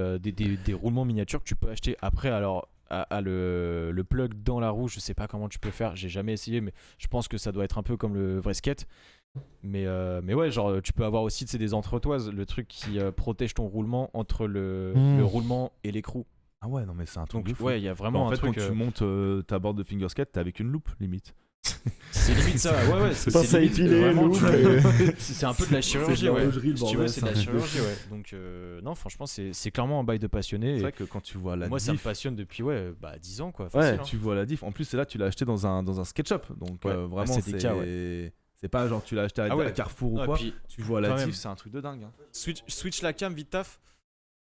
roulements miniatures que tu peux acheter. Après, alors, le plug dans la roue, je sais pas comment tu peux faire. J'ai jamais essayé, mais je pense que ça doit être un peu comme le vrai skate. Mais ouais, genre, tu peux avoir aussi des entretoises, le truc qui protège ton roulement entre le roulement et l'écrou. Ah ouais, non mais c'est un truc Donc, de fou. ouais, il y a vraiment en un fait, truc. quand tu montes ta board de fingerskate, t'es avec une loupe limite. C'est limite ça, ouais, ouais. C'est Pense à limite, épiler, vraiment, loupe, c'est un peu de la chirurgie, de ouais. l'horlogerie, le Si tu bordel, veux, c'est de la ça. chirurgie, ouais. Donc, non, franchement, c'est clairement un bail de passionné. C'est Et vrai que quand tu vois la moi, ça me diff, passionne depuis, 10 ans, quoi. Ouais, Facile, hein. tu vois la diff. En plus, c'est là, tu l'as acheté dans un skate shop. Donc Ouais, vraiment, c'est des cas, c'est pas genre tu l'as acheté à Ah ouais. Carrefour ou Non, et quoi. puis, Tu vois la quand diff, même. c'est un truc de dingue. Hein. switch la cam, vite taf.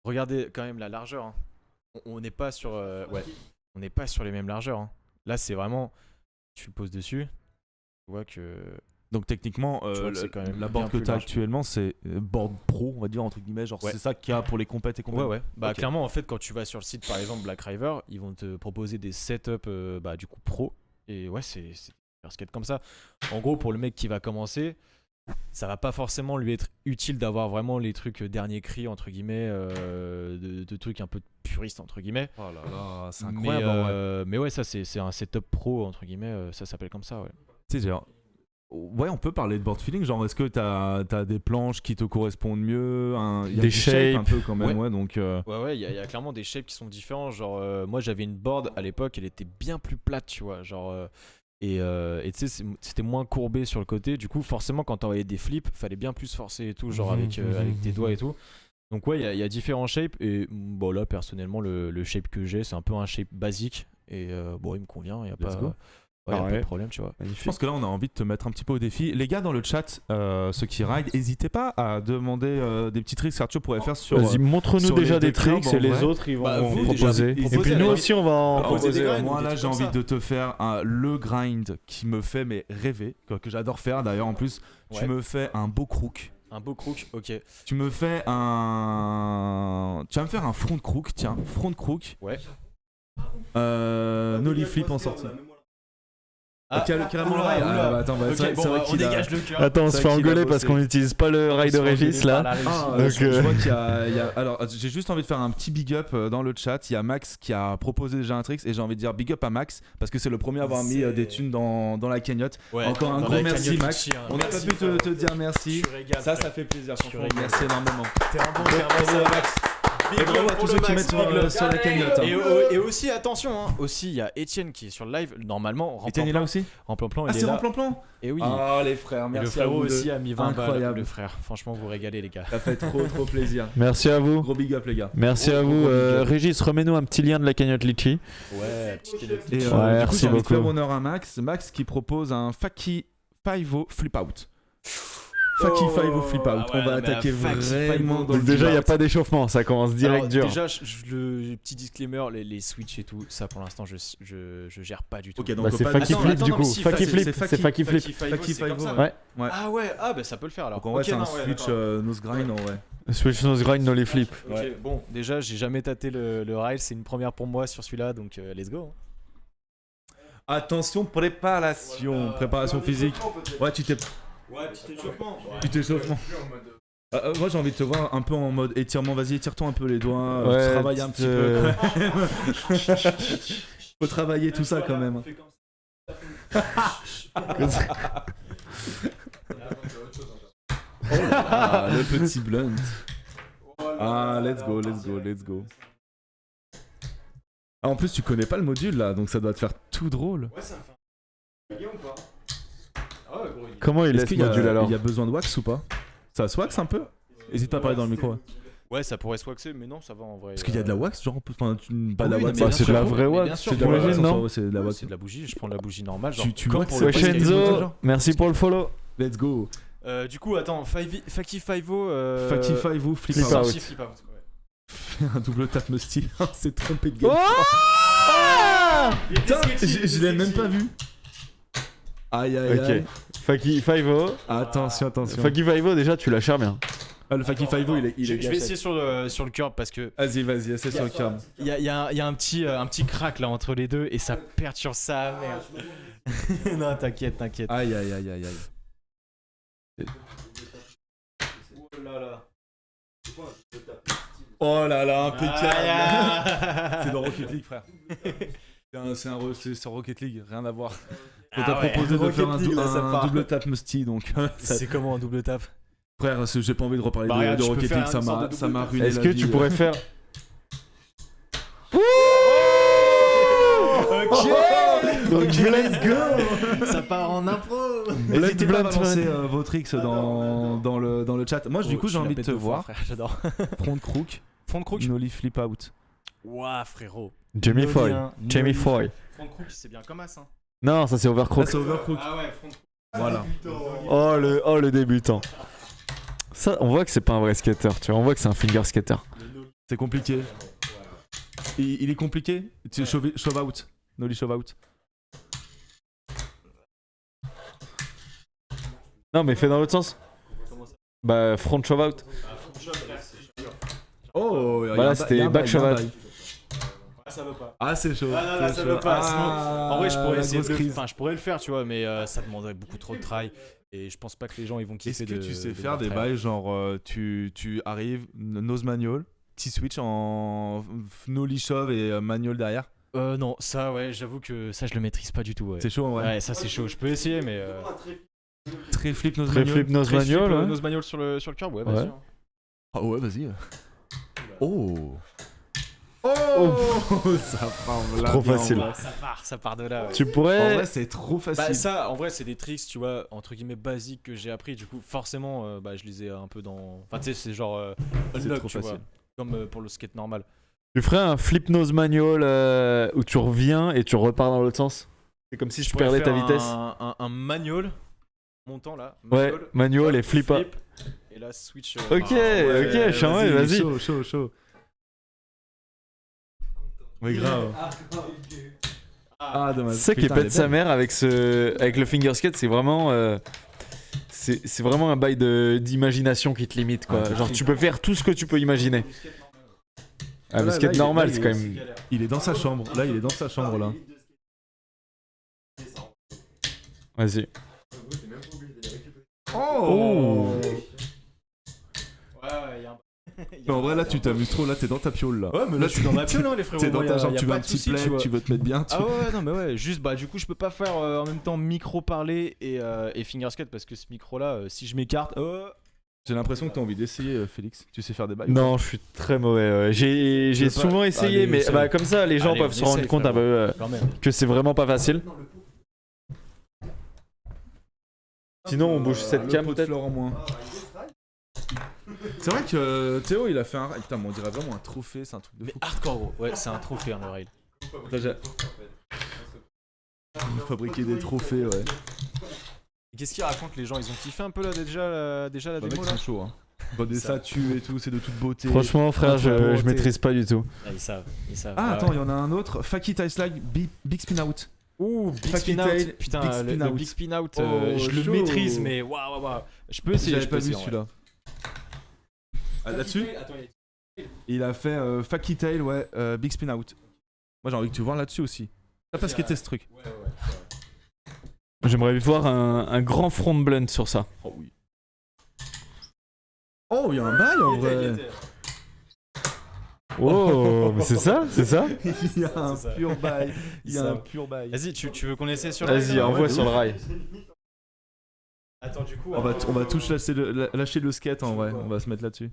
Regardez quand même la largeur. Hein. On n'est pas sur, on n'est pas sur les mêmes largeurs. Hein. Là, c'est vraiment, tu le poses dessus, tu vois que. Donc techniquement, Tu vois que c'est quand même la bien board que plus tu as large. actuellement, c'est board pro, on va dire entre guillemets. Genre Ouais. c'est ça qu'il y a pour les compètes et compètes. Ouais. Bah Ok. clairement, en fait, quand tu vas sur le site, par exemple Black River, ils vont te proposer des setups, du coup pro. Et ouais, c'est un skate comme ça. En gros, pour le mec qui va commencer, ça va pas forcément lui être utile d'avoir vraiment les trucs dernier cri entre guillemets, de trucs un peu puristes entre guillemets. Oh là là, c'est Mais, incroyable. en vrai. mais ouais, ça c'est un setup pro entre guillemets, ça s'appelle comme ça, ouais. Tu sais, genre, ouais, on peut parler de board feeling. Genre, est-ce que t'as des planches qui te correspondent mieux, il y a Des du shape un shapes. peu quand même, Ouais. ouais. Donc, Ouais, il y a clairement des shapes qui sont différents. Genre, moi j'avais une board à l'époque, elle était bien plus plate, tu vois. Genre, et tu sais, c'était moins courbé sur le côté. Du coup, forcément, quand t'envoyais des flips, fallait bien plus forcer et tout, genre avec tes doigts et tout. Donc, ouais, il y a différents shapes. Et bon, là, personnellement, le shape que j'ai, c'est un peu un shape basique. Et bon, il me convient, il n'y a Let's pas. go. Ouais, y a pas Ouais. de problème, tu vois. je pense que là, on a envie de te mettre un petit peu au défi. Les gars dans le chat, ceux qui ride, n'hésitez pas à demander des petits tricks qu'Arthur pourrait faire sur. Vas-y, montre-nous sur déjà les des deux clubs, tricks en et les vrai. autres ils vont Bah, vous, proposer. déjà, Et puis proposez nous la- aussi on va en proposez proposer. des grinds. Moi des là trucs j'ai comme envie ça. de te faire le grind qui me fait rêver, que j'adore faire d'ailleurs en plus. Ouais. Tu me fais un beau crook. Un beau crook, ok. Tu me fais un. Tu vas me faire un front crook, tiens, front crook. Ouais. Nollie flip en sortie. Ah, Carrément le oula, rail. oula. Ah, bah, attends, bah, Ok, c'est bon, vrai on qu'il a- dégage le cœur. Attends, on se C'est fait vrai qu'il a engueuler parce bossé. qu'on n'utilise pas le rail de Régis là. Ah, Donc, je vois qu'il y a. Alors, j'ai juste envie de faire un petit big up dans le chat. Il y a Max qui a proposé déjà un trick et j'ai envie de dire big up à Max parce que c'est le premier à avoir mis des thunes dans la cagnotte. Ouais, Encore un dans gros la merci, cagnotte Max. Litchi, hein. On n'a pas Merci, pu frérot. te dire merci. Tu régales, Ça frère. fait plaisir. Tu Franchement, régales. merci énormément. T'es un bon Bravo, Max. Big Et bravo love à pour tous le ceux qui Max, mettent big love. sur la cagnotte. Et aussi, attention, hein, aussi il y a Étienne qui est sur le live. Normalement, Etienne est là aussi. en plan-plan, Ah, il est c'est là. en plan-plan. Et oui. Ah, les frères, Et merci le à frérot vous deux. aussi a mis 20 balles. Incroyable. Le frère, franchement, vous régalez, les gars. Ça fait trop plaisir. Merci à vous. Gros big up, les gars. Merci à Gros vous. big up. Régis, remets-nous un petit lien de la cagnotte Litchi. Ouais, petite cagnotte. Et Ouais, du coup, merci j'ai envie de faire beaucoup. honneur à Max. Max qui propose un Faki 5-0 flip out. Faki 5-0 flip out. Ah ouais, On va non, mais attaquer un Faki vraiment 5-0. dans le Donc déjà, il dur. n'y a pas d'échauffement, ça commence direct Alors, dur. déjà, le petit disclaimer, les switch et tout, ça pour l'instant, je gère pas du tout. Ok, donc Bah, c'est pas Faki de- Flip attends, du non, coup. mais si, Faki c'est Flip, Faki- c'est Faki Flip. Faki Faki c'est comme 5-0. ça. Ouais. Ouais. Ah ouais, ah bah ça peut le faire alors. Donc en vrai, Ok, c'est un non, ouais, switch d'accord. nose grind en vrai. Switch nose grind dans les flips. Ok, Ouais. bon, déjà, j'ai jamais tâté le rail, c'est une première pour moi sur celui-là, donc let's go. Attention, préparation. Préparation physique. Ouais, tu t'es. Ouais, petit échauffement. Tu t'échauffes. Moi j'ai envie de te voir un peu en mode étirement, vas-y étire-toi un peu les doigts, Ouais, travaille un petit peu. Faut travailler tout ça quand même. Ah, le petit blunt. Ah, let's go, let's go, let's go. Ah, en plus tu connais pas le module là, donc ça doit te faire tout drôle. Ouais, ça me fait un bien ou pas? Ah ouais, gros, Comment il Est-ce laisse qu'il y, module alors il y a besoin de wax ou pas? Ça se wax un peu? N'hésite pas à parler dans le micro. Ouais. Ouais, ça pourrait se waxer, mais non, ça va en vrai. Parce qu'il y a de la wax, genre, enfin, pas de la oui, wax. mais bien c'est de sûr. la vraie Mais wax, bien sûr, c'est de pour la le- origine, non C'est de la wax. C'est de la bougie, je prends de la bougie normale. Genre, Tu comme waxes pour le le podcast. Shenzo, merci pour le follow. Let's go. Du coup, attends, Faki Five-O. Faki Five ou Flip Flip Out. Out. Sorti Flip Out, ouais. Un double tap Musty. C'est trompé de game. Oh Putain, je l'ai même pas vu. Aïe aïe aïe. Ok. Faki 5-0. Attention, attention. Faki 5-0, déjà, tu la cher bien. Ah, le Faki Five il est Je vais gâchette. essayer sur le curb parce que Vas-y, essaie sur le curb. il y a un petit crack là entre les deux et ça perturbe sa mère. Non, t'inquiète. Aïe aïe aïe aïe aïe. Oh là là, impeccable. C'est dans Rocket League, frère. C'est Rocket League, rien à voir. On t'a proposé de faire un double tap Musty, donc C'est comment un double tap? frère, j'ai pas envie de reparler Bah, de regarde, je peux Rocket faire League, une sorte de ça double m'a tap. ruiné Est-ce la que vie, tu pourrais faire. Ok, let's go. ça part en impro. N'hésitez pas à Blunt, balancer vos tricks dans le chat. Moi, du coup, j'ai envie de te voir. J'adore. Front crook, Front crook. nollie flip out. Ouah, frérot. Jamie Foy. Nolien, Jamie Nolien. Foy. Front crook, c'est bien comme as. Hein. Non, ça c'est Ah, overcrook. c'est overcrook. Ah ouais, front crook. Voilà. Oh le débutant. Ça, on voit que c'est pas un vrai skater, tu vois. On voit que c'est un finger skater. C'est compliqué. Il est compliqué. Tu shove out. Nollie shove out. Non, mais fais dans l'autre sens. Bah, front shove out. Oh, Bah là, c'était back shove out. Ah, ça veut pas. Ah, c'est chaud. Ah, là, c'est ça chaud. veut pas. Ah, En vrai, je pourrais la essayer de grosse crise. Enfin, je pourrais le faire, tu vois, mais ça demanderait beaucoup trop de travail. Et je pense pas que les gens ils vont Est-ce kiffer que de. tu sais de faire voir des très bails genre tu arrives, nose manual, petit switch en nollie shove et manual derrière? Non, ça, ouais, j'avoue que ça, je le maîtrise pas du tout. Ouais, C'est chaud en vrai. ouais ça, c'est chaud. Je peux essayer, mais. Très flip nose Très manual. flip nose Très flip, manual. ouais. nose manual sur le curb, ouais, vas-y. Ouais. Hein. Ah ouais, vas-y. Oh. Ça part là. Trop bien, facile. en vrai. Ça part de là. Ouais. Tu En pourrais. vrai, c'est trop facile. Bah, ça, en vrai, c'est des tricks, tu vois, entre guillemets basiques que j'ai appris. Du coup, forcément, bah, je les ai un peu dans. Enfin, tu sais, c'est genre C'est unlock, trop tu vois, facile. comme pour le skate normal. Tu ferais un flip nose manual où tu reviens et tu repars dans l'autre sens. C'est comme si tu pourrais perdais ta faire vitesse. Un manual montant là. Ouais, manual et flip up. Et là, switch. Ok, ok, charmé, vas-y. Chaud. Mais grave. Ah, dommage. C'est ça qui Putain, elle pète est sa belle. mère avec le finger skate, c'est vraiment c'est vraiment un bail d'imagination qui te limite quoi. Ah, Genre tu peux faire tout ce que tu peux imaginer. Ah, le Là, skate là, normal il est- c'est quand même. Il est dans sa chambre. Là, il est dans sa chambre là. Vas-y. Oh. Ouais, il y a un. Mais en vrai, là, tu t'amuses trop. Là, t'es dans ta piole là. Ouais, mais là, je suis dans ma piole, hein, les frérots. T'es dans Moi, ta y a jambe. Tu veux pas un de petit soucis, plaid, vois. tu veux te mettre bien. Ah ouais, non, mais ouais, juste, bah, du coup, je peux pas faire en même temps micro parler et finger skate parce que ce micro là, si je m'écarte. J'ai l'impression que t'as envie d'essayer, Félix. Tu sais faire des bails? Non, je suis très mauvais. J'ai Tu veux souvent pas- essayé, Allez, mais essaye. bah, comme ça, les gens Allez, peuvent on se rendre essaye, compte un peu Quand même. que c'est vraiment pas facile. Sinon, on bouge cette Le cam pot de peut-être. fleurs en moins. C'est vrai que Théo, il a fait un rail. Putain, mais on dirait vraiment un trophée. C'est un truc de Mais fou. hardcore, gros. Ouais, c'est un trophée, hein, le rail. Fabriquer des trophées, ouais. Et qu'est-ce qu'ils racontent les gens? Ils ont kiffé un peu là déjà la Bah, démo mec, là? ils sont chauds, hein. Bah, des Ça. statues et tout, c'est de toute beauté. Franchement, frère, Toute je beauté. maîtrise pas du tout. Ah, ils savent. Ah, Ouais, attends, ouais. il y en a un autre. Faki Tie Slag, Big Spin Out. Ouh, Big Faki Spin Tail, Out. Putain, Big Spin le Out. Big Spin Out, Oh, je le chaud. maîtrise, mais waouh. Je peux essayer, J'avais je peux pas vu essayer. celui-là. Ah, là-dessus, Attends, il a fait Faki Tail, ouais, Big Spin Out. Moi, j'ai envie que tu vois là-dessus aussi. T'as pas skaté ce truc. J'aimerais voir un grand front blunt sur ça. Oh oui. Oh, il y a un bail en vrai. Oh, mais c'est ça, c'est ça. Il y a un C'est ça. pur bail. Il y a Ça. un pur bail. Vas-y, tu veux qu'on essaie sur le Vas-y, rail, envoie de sur le rail. Attends, du coup. On va tous lâcher le skate en vrai. On va se mettre là-dessus.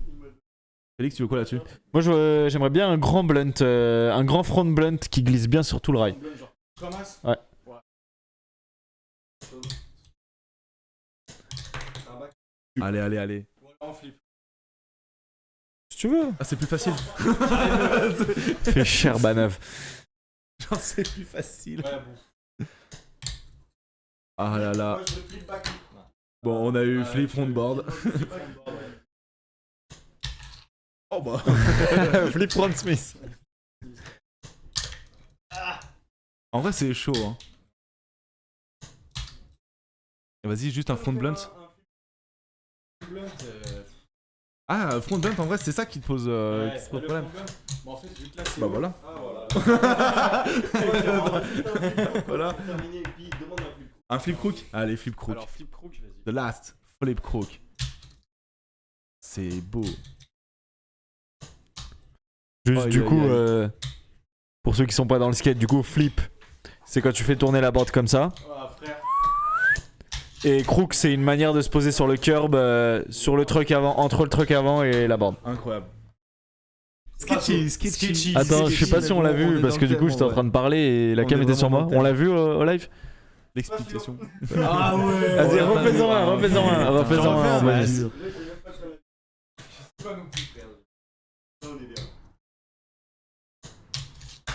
Félix, tu veux quoi là-dessus? Moi, j'aimerais bien un grand blunt, un grand front blunt qui glisse bien sur tout le rail. Thomas Ouais. Allez. Si tu veux. Ah, c'est plus facile. Fais cher, Banave. Genre, c'est plus facile. Ah là là. Bon, on a eu flip frontboard. Oh bah. Flip front Smith. En vrai, c'est chaud. Hein. Vas-y, juste un front blunt. Ah, front blunt, en vrai, c'est ça qui te pose, problème. En fait, vu que là, c'est Bah voilà. Voilà. Un flip crook. Allez, flip crook. Alors, flip crook, vas-y. The last flip crook. C'est beau. Juste Aïe, du aïe, coup, aïe. pour ceux qui sont pas dans le skate, du coup, flip, c'est quand tu fais tourner la board comme ça. Ah, frère. Et crook, c'est une manière de se poser sur le curb, sur le truck avant, entre le truck avant et la board. Incroyable. Sketchy. Attends, je sais pas si on l'a vu parce que du coup, j'étais en train de parler et la On cam est était sur moi. vraiment dans le On l'a vu au live? L'explication. Ah ouais. Vas-y, refais-en un. Vas-y.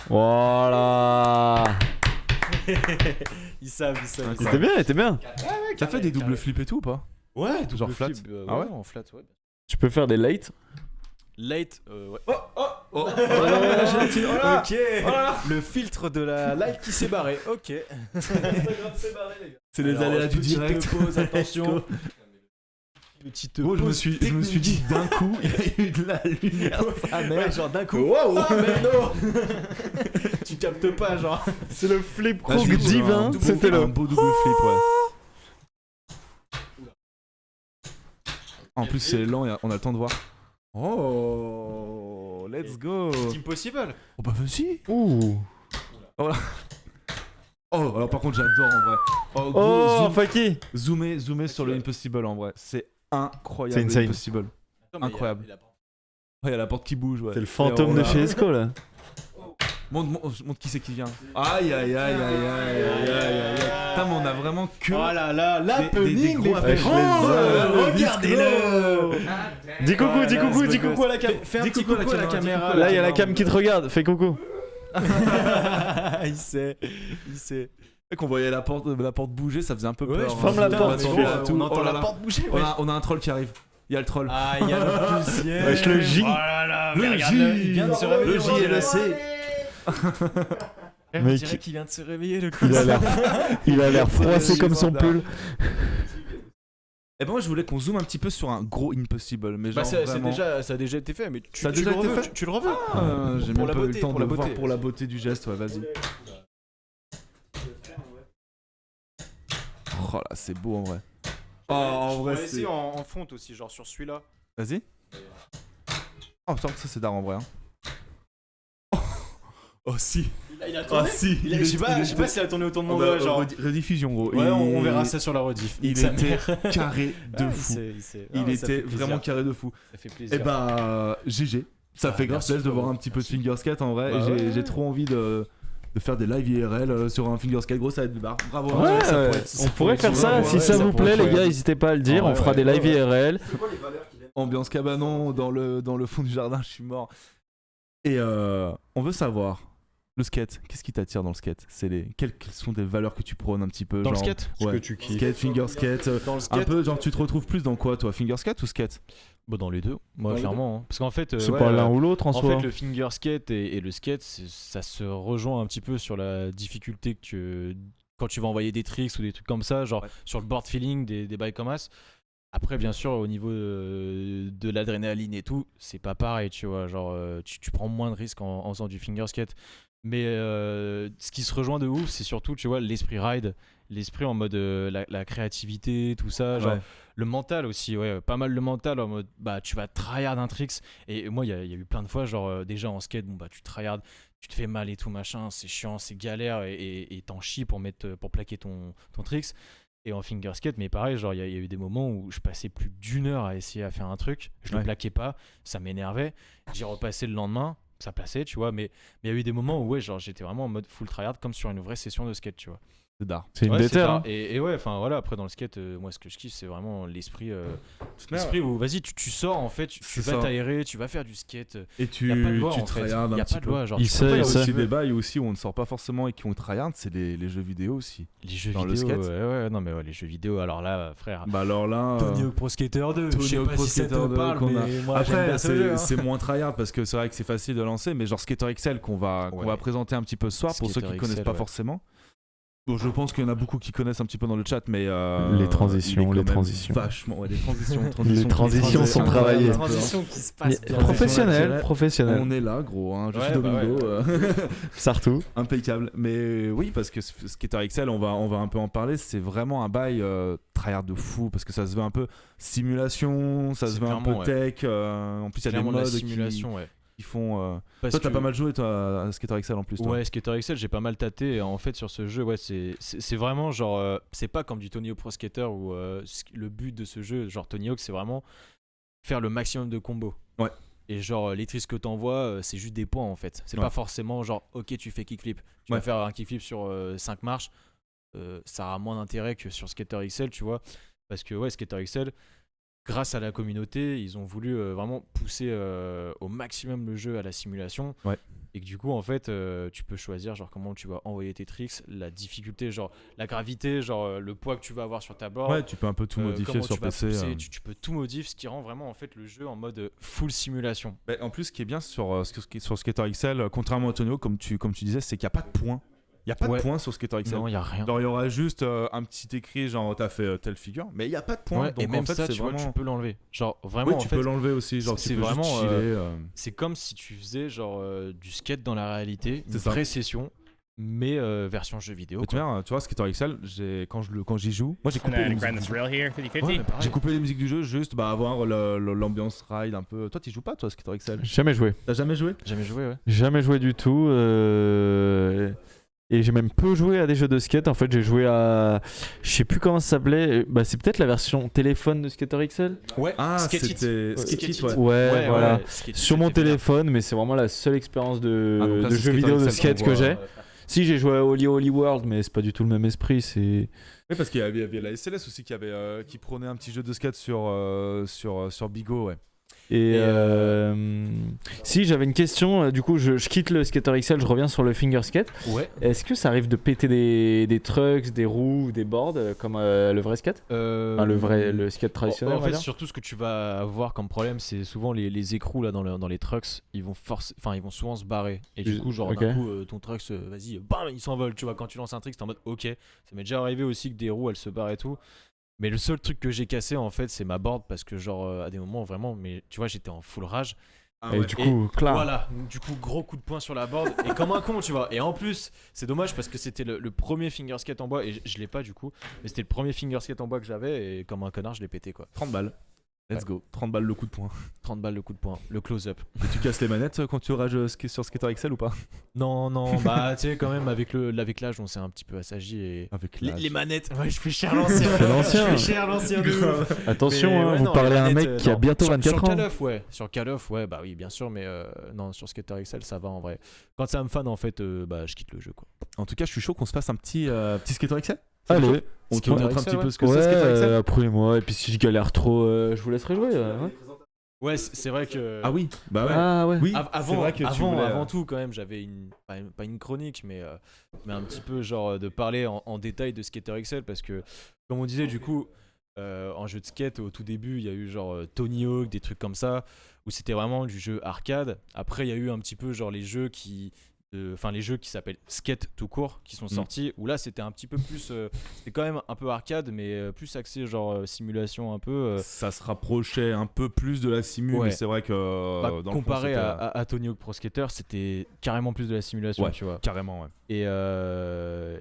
Voilà. Ils savent. Il était bien. T'as fait des doubles flips et tout ou pas? Ouais, Genre flat. Ah ouais en flat, ouais. Tu peux faire des late. Late, ouais. Oh Ok. Le filtre de la live qui s'est barré. Ok. C'est les Alors, aléas du petite direct. pause, attention. Petite Bon, je me pause suis technique. dit d'un coup, il y a eu de la lumière. Ah Ouais, genre d'un coup. Waouh. Ah, mais non. Tu captes pas, genre. C'est le flip Ah, crook j'ai divin. un C'était un le. beau double flip, ouais. En plus, c'est lent et on a le temps de voir. Oh, let's go. C'est impossible. Oh bah vas-y. Ouh. Oh, alors par contre, j'adore en vrai. Oh, gros, Oh, zoom. Faki. Zoomez sur le Impossible en vrai. C'est incroyable. C'est insane. le Impossible. Incroyable. Oh, il y a la porte qui bouge, ouais. C'est le fantôme de chez Esco là. Montre qui c'est qui vient. Aïe aïe aïe aïe aïe aïe aïe aïe. Putain, mais on a vraiment que. Oh là là, des l'happening, gros les frères. Regardez-le. Dis coucou, dis coucou à la cam. Fais un petit coucou à la caméra. Là, il y a la cam qui te regarde. Fais coucou. Il sait. Et qu'on voyait la porte bouger, ça faisait un peu Ouais, peur. je hein. ferme la Putain, porte, attention, tu fais à tout. On entend Oh là la là. porte bouger. On a un troll qui arrive. Il y a le troll. Ah, il y a le poussière. Wesh, le J. Oh là là, Le mais J. regarde-le, il vient de se réveiller. Le J et le C. On Mec. dirait qu'il vient de se réveiller, le coup. Il a l'air froissé comme son pull. Et ben moi je voulais qu'on zoome un petit peu sur un gros Impossible, mais genre Bah, ça vraiment... a déjà été fait, mais Ça a tu déjà le été reveux, fait tu le reveux. J'ai Pour même la pas eu beauté, le temps pour de la voir beauté. pour la beauté du geste, ouais, vas-y. Oh là, c'est beau en vrai. Oh, en On vrai, va c'est... essayer en fonte aussi, genre sur celui-là. Vas-y. Oh putain, ça c'est d'art en vrai. Hein. Oh si. Il a Oh si. Je sais pas s'il a tourné autour de mon Bah, doigt, genre. rediffusion gros. Ouais, on Il- verra ça sur la rediff. Il Sa était mère. carré de fou. Il était vraiment carré de fou. Ça fait plaisir. Et bah GG. Ça Ah, fait grave merci plaisir de voir beaucoup. un petit peu de finger skate en vrai. Bah Et ouais. j'ai trop envie de faire des live IRL sur un finger skate. Gros, ça va être barre. Bravo. Ouais, ça pourrait ouais. être- On pourrait faire ça. ouais, Si ouais, ça ça vous pourrait plaît, être les gars, ouais. n'hésitez pas à le dire. Ouais, On fera ouais, des live ouais. IRL. Ambiance cabanon dans le fond du jardin, je suis mort. Et on veut savoir, le skate, qu'est-ce qui t'attire dans le skate? Quelles sont des valeurs que tu prônes un petit peu Dans le genre, skate ouais. tu kiffes. Skate, finger skate, Dans le un skate peu genre tu te retrouves plus dans quoi toi? Finger skate ou skate? Bah, dans les deux, moi Dans les clairement. Hein. Parce qu'en fait, C'est ouais, pas l'un ou l'autre en en soi. fait, le finger skate et le skate, ça se rejoint un petit peu sur la difficulté que quand tu vas envoyer des tricks ou des trucs comme ça, genre Ouais. sur le board feeling, des bails comme ça. Après, bien sûr, au niveau de l'adrénaline et tout, c'est pas pareil, tu vois. Genre, tu prends moins de risques en faisant du finger skate. Mais ce qui se rejoint de ouf, c'est surtout, tu vois, l'esprit ride, l'esprit en mode la créativité, tout ça. Genre, Ouais. le mental aussi, ouais, pas mal le mental en mode, bah, tu vas tryhard un tricks. Et moi, il y a eu plein de fois, genre, déjà en skate, bon, bah, tu tryhard, tu te fais mal et tout, machin, c'est chiant, c'est galère, et t'en chies pour plaquer ton tricks. Et en finger skate, mais pareil, genre, il y a eu des moments où je passais plus d'1 heure à essayer à faire un truc, je Ouais. le plaquais pas, ça m'énervait, j'y repassais le lendemain, ça passait, tu vois, mais il y a eu des moments où, ouais, genre, j'étais vraiment en mode full tryhard, comme sur une vraie session de skate, tu vois. C'est d'art. C'est une Ouais, déter. ça. Hein. Et ouais, enfin voilà, après dans le skate, moi ce que je kiffe, c'est vraiment l'esprit. merde. L'esprit où vas-y, tu sors en fait, tu C'est vas ça. t'aérer, tu vas faire du skate. Et Y a pas de loi tu en fait. tryhardes Y un a petit pas de peu. loi. Genre, Il tu peux sait, pas Il y a y il aller aussi où tu des veux. bails aussi où on ne sort pas forcément et qui ont tryhard, c'est les jeux vidéo aussi. Les jeux dans le vidéo. skate. Ouais, non mais ouais, les jeux vidéo. Alors là, frère. Bah alors là. Tony Hawk Pro Skater 2, Tony je sais Hawk pas Pro si ça Skater te 2 parle, qu'on a. mais moi j'aime Après, bien ce jeu. c'est moins tryhard parce que c'est vrai que c'est facile de lancer, mais genre Skater XL qu'on va Ouais. présenter un petit peu ce soir pour ceux Skater qui connaissent XL, pas ouais. forcément. Bon, je pense qu'il y en a beaucoup qui connaissent un petit peu dans le chat, mais Les transitions, il est quand les même transitions. Vachement, ouais, les transitions. Les transitions sont travaillées. Les transitions qui se passent bien. Professionnel, On professionnel. est là, gros. Hein. Je Ouais, suis Domingo. bah Sartou. Impeccable. Mais oui, parce que Skater XL, on va un peu en parler. C'est vraiment un bail tryhard de fou parce que ça se veut un peu simulation, ça se C'est veut un peu clairement, ouais. tech. En plus, il y a des Clairement de la modes simulation, ouais. qui font. Parce Toi, t'as que- pas mal joué toi, à Skater XL en plus. Toi. Ouais, Skater XL, j'ai pas mal tâté. Et en fait, sur ce jeu, ouais, c'est vraiment genre. C'est pas comme du Tony Hawk Pro Skater où le but de ce jeu, genre Tony Hawk, c'est vraiment faire le maximum de combos. Ouais. Et genre, les tristes que t'envoies, c'est juste des points en fait. C'est Ouais. pas forcément genre, ok, tu fais kickflip. Tu Ouais. vas faire un kickflip sur 5 marches. Ça a moins d'intérêt que sur Skater XL, tu vois. Parce que, ouais, Skater XL, grâce à la communauté, ils ont voulu vraiment pousser au maximum le jeu à la simulation. Ouais. Et que du coup, en fait, tu peux choisir genre comment tu vas envoyer tes tricks, la difficulté, genre la gravité, genre le poids que tu vas avoir sur ta board. Ouais, tu peux un peu tout modifier comment sur tu vas PC. pousser, tu peux tout modifier, ce qui rend vraiment en fait le jeu en mode full simulation. Bah, en plus, ce qui est bien sur Skater XL, contrairement à Tony Hawk, comme tu disais, c'est qu'il n'y a pas de points. Il n'y a pas Ouais. de points sur Skater XL. Non, il y a rien. Genre, il y aura juste un petit écrit, genre t'as fait telle figure, mais il n'y a pas de points. Ouais, donc et même en fait, ça, c'est tu vois, vraiment. tu peux l'enlever. Genre vraiment, Oui, en tu fait, peux l'enlever aussi. Genre, tu c'est peux juste vraiment, chiller. c'est comme si tu faisais genre du skate dans la réalité, une C'est ça. vraie session, mais version jeu vidéo. Mais tu quoi. vois, Skater XL, quand j'y joue, moi j'ai And coupé then les grab musiques this du jeu. rail here, 50-50. Ouais, mais pareil. J'ai coupé les musiques du jeu, juste avoir l'ambiance ride un peu. Toi, tu joues pas, toi, Skater XL? Jamais joué. T'as jamais joué? Jamais joué, ouais. Jamais joué du tout. Et j'ai même peu joué à des jeux de skate. En fait, j'ai joué à. Je sais plus comment ça s'appelait. Bah, c'est peut-être la version téléphone de Skater XL. Ouais, Ah, Skate It. c'était Skate Skate It, It. ouais. Ouais, voilà. Skate It, Sur mon c'était bien. téléphone, mais c'est vraiment la seule expérience de, Ah, donc là, de c'est jeux Skater vidéo de XL skate qu'on que voit. j'ai. Si, j'ai joué à Holy World, mais c'est pas du tout le même esprit. C'est. Oui, parce qu'il y avait la SLS aussi qui prenait un petit jeu de skate sur Bigo, ouais. Et si j'avais une question, du coup je quitte le Skater XL, je reviens sur le finger skate. Ouais. Est-ce que ça arrive de péter des trucks, des roues, des boards comme le vrai skate enfin, le skate traditionnel En on va fait, dire surtout ce que tu vas avoir comme problème, c'est souvent les écrous là dans les trucks, ils vont ils vont souvent se barrer. Et du coup, genre Ok. d'un coup, ton truck, vas-y, bam, il s'envole. Tu vois, quand tu lances un trick, c'est en mode ok. Ça m'est déjà arrivé aussi que des roues elles se barrent et tout. Mais le seul truc que j'ai cassé en fait, c'est ma board parce que genre à des moments vraiment, mais tu vois, j'étais en full rage. Et du coup, clair. Voilà, du coup, gros coup de poing sur la board et comme un con, tu vois. Et en plus, c'est dommage parce que c'était le premier finger skate en bois et je l'ai pas du coup, mais c'était le premier finger skate en bois que j'avais et comme un connard, je l'ai pété quoi. 30 balles. Let's go. 30 balles le coup de poing. 30 balles le coup de poing, le close-up. Et tu casses les manettes quand tu rages sur Skater XL ou pas? Non, bah tu sais, quand même, avec l'âge, on s'est un petit peu assagi et. Avec Les manettes, ouais, je fais cher l'ancien. fais l'ancien. Je fais cher l'ancien de ouf. Attention, Mais, hein, ouais, vous non, parlez les à un manettes, mec qui a non. bientôt Sur 24 ans. Call of, ouais. Sur Call of, ouais, bah oui, bien sûr, mais non, sur Skater XL, ça va en vrai. Quand ça me fan, en fait, bah je quitte le jeu quoi. En tout cas, je suis chaud qu'on se fasse un petit Skater XL. Allez, On te Skater montre un XL, petit peu ouais. ce que c'est Skater XL. apprenez-moi. Et puis si je galère trop, je vous laisserai jouer. Ouais. Ouais, c'est vrai que. Ah oui, bah ouais. Ah ouais. Oui, Avant, c'est vrai que tu avant, voulais, avant tout, quand même, j'avais pas une chronique, mais un petit peu genre de parler en détail de Skater XL parce que, comme on disait, du coup, en jeu de skate, au tout début, il y a eu genre Tony Hawk, des trucs comme ça, où c'était vraiment du jeu arcade. Après, il y a eu un petit peu genre les jeux qui s'appellent skate tout court qui sont sortis où là c'était un petit peu plus c'était quand même un peu arcade mais plus axé genre simulation un peu ça se rapprochait un peu plus de la simu, Ouais. mais c'est vrai que bah, dans le fond, comparé c'était, à Tony Hawk Pro Skater, c'était carrément plus de la simulation, Ouais. tu vois. carrément, ouais.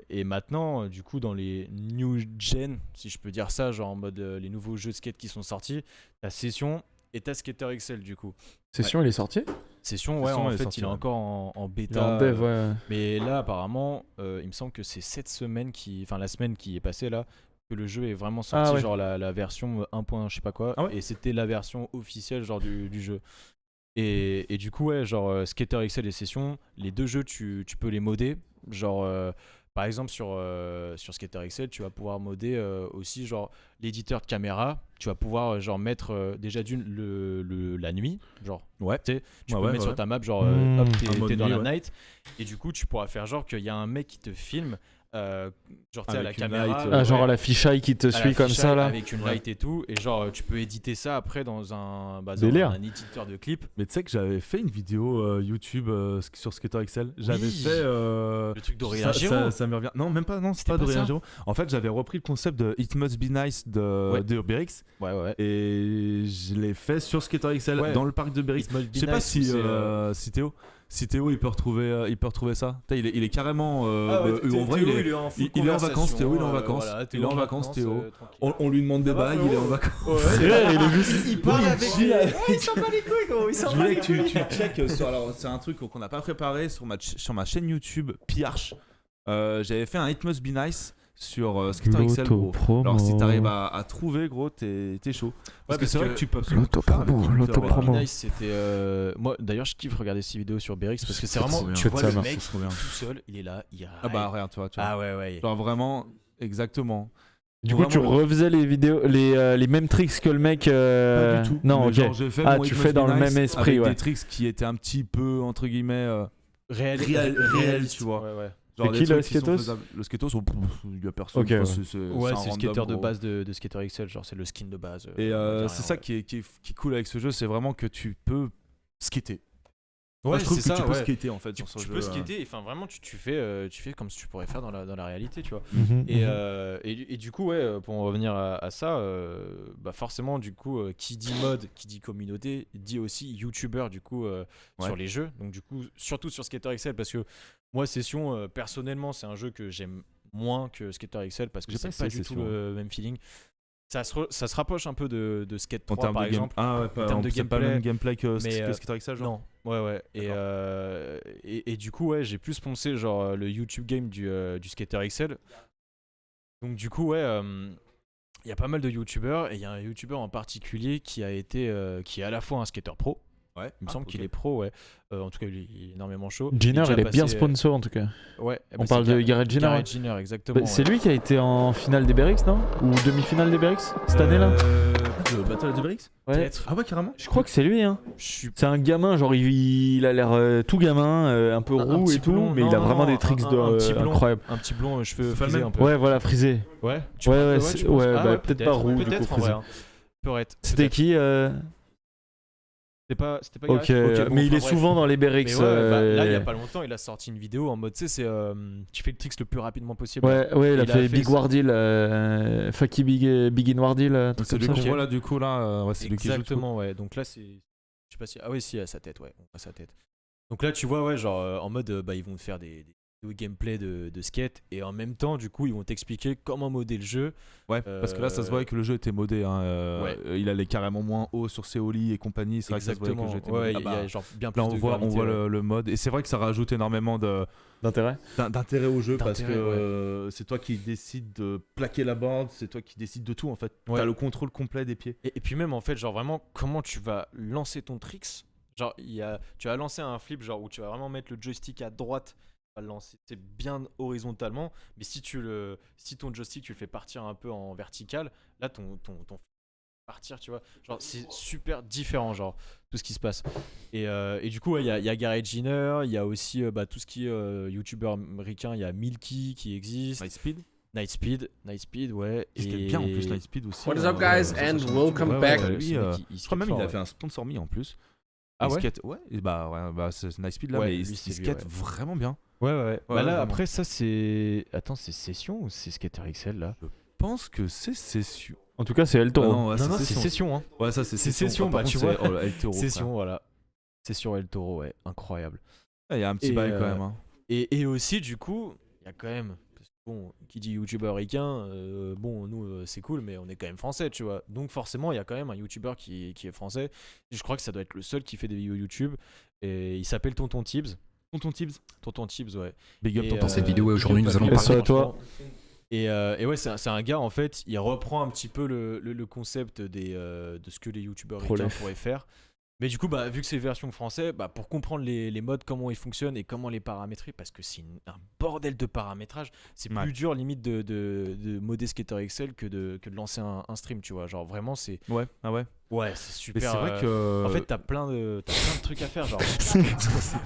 Et maintenant, du coup, dans les new gen, si je peux dire ça, genre en mode les nouveaux jeux de skate qui sont sortis, t'as Session et t'as Skater XL du coup. Session, il est sorti. Session, ouais, Session, en elle est fait, sortie, il est ouais. encore en Il est bêta. en dev, ouais. Mais là, apparemment, il me semble que c'est cette semaine la semaine qui est passée là, que le jeu est vraiment sorti, Ah ouais. genre la version 1. Je sais pas quoi, Ah ouais. et c'était la version officielle genre du jeu. Et du coup, ouais, genre Skater XL et Session, les deux jeux, tu peux les modder. Genre, par exemple sur Skater XL, tu vas pouvoir modder aussi genre l'éditeur de caméra. Tu vas pouvoir genre mettre déjà la nuit, genre Ouais. tu sais, tu Ouais, peux ouais, mettre sur ouais. ta map genre Mmh. hop Un mode t'es dans nuit, la ouais. night et du coup tu pourras faire genre qu'il y a un mec qui te filme genre tu sais à la Avec une caméra light, Ah, genre ouais, la fisheye qui te à la suit comme fisheye ça là. avec une light et tout et genre tu peux éditer ça après dans un Délire. un éditeur de clip. Mais tu sais que j'avais fait une vidéo YouTube sur Skater XL. J'avais Oui. fait. Le truc d'Aurélien Giraud. Ça me revient. Non, même pas. Non, c'est C'était pas pas d'Aurélien ça Giraud. En fait, j'avais repris le concept de It Must Be Nice Ouais. de Uberx Ouais. et je l'ai fait sur Skater XL Ouais. dans le parc de Uberx. It Must Be Je sais pas Nice, si Théo il peut retrouver ça. Putain, il est carrément en vrai Théo, il est en full il est en vacances, conversation, Théo, il est en vacances. voilà, Il est en vacances, Théo. tranquille. on lui demande des Ça va, bails, frérot il est en vacances. C'est vrai, il est juste. Il parle avec chill. il s'en bat les couilles, gros. Il s'en Je bat voulais les que tu couilles. checkes sur. Alors, c'est un truc qu'on n'a pas préparé sur ma chaîne YouTube Piarch. J'avais fait un It Must Be Nice sur Skater XL, gros. L'autopromo. Alors, si t'arrives à trouver, gros, t'es chaud. Parce que parce c'est vrai que que tu peux absolument tout faire avec l'autopromo, Twitter, l'autopromo. voilà. Nice, c'était moi d'ailleurs je kiffe regarder ces vidéos sur BRX parce que c'est trop vraiment bien. tu Que vois de le ça, mec C'est trop bien. tout seul, il est là, il Ah bah, regarde, tu vois. ah ouais. Genre vraiment, exactement. Du coup, tu Vraiment- refaisais les vidéos, les mêmes tricks que le mec. Pas du tout. Non, Mais ok. genre, j'ai fait Ah, mon tu It fais Must dans Be le Nice même esprit, avec ouais. des tricks qui étaient un petit peu, entre guillemets, réel, tu vois. Ouais. genre C'est des qui, le trucs qui sont skatos faisables. Le skatos, il y a personne. Ok, quoi, ouais. c'est Ouais, un c'est le random, skater de gros. base de Skater XL, genre c'est le skin de base. Et derrière, c'est ça ouais. qui est cool avec ce jeu, c'est vraiment que tu peux skater. Ouais, Moi, je trouve c'est que ça, tu peux ouais. skater en fait Tu, sur ce tu jeu. peux skater, enfin vraiment tu fais comme si tu pourrais faire dans la réalité, tu vois. Mhm, Et, mhm. et du coup, ouais, pour en revenir à ça, bah forcément, du coup, qui dit mode, qui dit communauté, dit aussi YouTuber, du coup, sur les jeux. Donc, du coup, surtout sur Skater XL, parce que moi, Session, personnellement, c'est un jeu que j'aime moins que Skater XL, parce que J'ai c'est pas pas essayé du tout Session. le même feeling. Ça se rapproche un peu de Skate En 3, termes par de game. exemple. Ah ouais, pas, en termes de c'est pas le gameplay, même gameplay que mais, Skater XL, genre. Non, ouais. Et du coup, ouais, j'ai plus poncé genre le YouTube game du Skater XL. Donc du coup, ouais, il y a pas mal de YouTubeurs et il y a un YouTuber en particulier qui a été, qui est à la fois un skater pro. Ouais. Il me semble qu'il est pro, ouais. En tout cas, il est énormément chaud. Jenner, déjà elle est bien passé, sponsor en tout cas. Ouais. On parle de Gareth Jenner. Gareth Jenner, exactement. Bah, c'est ouais. lui qui a été en finale des BRX, non? Ou demi-finale des BRX cette année-là? Le Battle of the Bricks Ouais. Peut-être. Ah ouais, carrément. Je crois que c'est lui, hein. Je suis C'est un gamin, genre il a l'air tout gamin, un peu un roux petit et tout, blond. mais Non, il a non, vraiment non, des tricks un petit blond. incroyables. un petit blond, cheveux C'est pas le frisés même. un peu. Ouais, voilà, frisé. Ouais. Ouais, tu c'est- penses ouais, Ah bah, peut-être pas roux, du coup, Peut-être en frisé. vrai. Hein. Peut-être. C'était peut-être. qui C'était pas Ok, Gareth bon, mais il enfin, est bref. souvent dans les BRX. Mais ouais, bah, là, il y a pas longtemps, il a sorti une vidéo en mode, tu sais, c'est tu fais le tricks le plus rapidement possible. Ouais, il a fait Big ça. Wardil, Faki Big in Wardil, truc C'est comme lui ça. qu'on ok. voit là, du coup, là. Ouais, c'est lui qui joue. Exactement, ouais. Donc là, c'est. Je sais pas si. Ah, oui, si, à sa tête, ouais. On voit sa tête. Donc là, tu vois, ouais, genre, en mode, bah, ils vont te faire des gameplay de skate et en même temps, du coup, ils vont t'expliquer comment modder le jeu. Ouais, parce que là, ça se voyait que le jeu était modé. Hein. Ouais. Il allait carrément moins haut sur ses ollies et compagnie. C'est vrai que ça se voyait que le jeu était modé. Ouais, Ah il y bah, a genre bien plus là, on de voit gravité, ouais. le mode. Et c'est vrai que ça rajoute énormément D'intérêt. d'intérêt au jeu parce D'intérêt, que c'est toi qui décides de plaquer la board, c'est toi qui décides de tout en fait. Ouais. T'as le contrôle complet des pieds. Et puis même en fait, genre vraiment, comment tu vas lancer ton tricks. Genre, tu vas lancer un flip genre où tu vas vraiment mettre le joystick à droite, tu vas le lancer bien horizontalement, mais si ton joystick tu le fais partir un peu en vertical, là ton partir, tu vois, genre c'est super différent, genre tout ce qui se passe. Et du coup, il y a Gareth Jenner, il y a aussi bah, tout ce qui est youtubeur américain, il y a Milky qui existe. Nightspeed, ouais. C'était bien en plus Nightspeed aussi. What is up, guys, and welcome back. Lui, ce mec, il je crois même skate il a fort, fait un sponsor me en plus. Ah Il ouais skate, ouais, et bah c'est Nightspeed là, Ouais, mais lui, il c'est lui, skate ouais. vraiment bien. Ouais. Ouais, Bah là, vraiment. après, ça c'est. Attends, c'est Session ou c'est Skater XL là? Je pense que c'est Session. En tout cas, c'est El Toro. ouais, Non, c'est Session, hein. Ouais, ça c'est C'est Session. Session, Ah, par bah, tu contre, vois. c'est- oh, El Toro, Session, voilà. Session El Toro, ouais, incroyable. frère. Il y a un petit Et, bail quand même. Hein. Et aussi, du coup, il y a quand même. Parce que bon, qui dit youtubeur américain, bon, nous, c'est cool, mais on est quand même français, tu vois. Donc, forcément, il y a quand même un youtubeur qui est français. Et je crois que ça doit être le seul qui fait des vidéos YouTube. Et il s'appelle Tonton Tibbs. Tonton Tibbs. Tonton Tibbs, ouais. Big up Et, Tonton. Dans cette vidéo, aujourd'hui, nous allons Et ça, parler. toi. Et ouais, c'est un gars, en fait, il reprend un petit peu le concept de ce que les youtubeurs Pro américains life. pourraient faire. Mais du coup, bah, vu que c'est version français, bah, pour comprendre les modes, comment ils fonctionnent et comment les paramétrer, parce que c'est un bordel de paramétrage, c'est Ouais. plus dur limite de modder Skater XL que de lancer un stream, tu vois. Genre vraiment, c'est. Ouais, ah ouais. Ouais, c'est Mais super. c'est vrai que. En fait, t'as plein de trucs à faire, genre.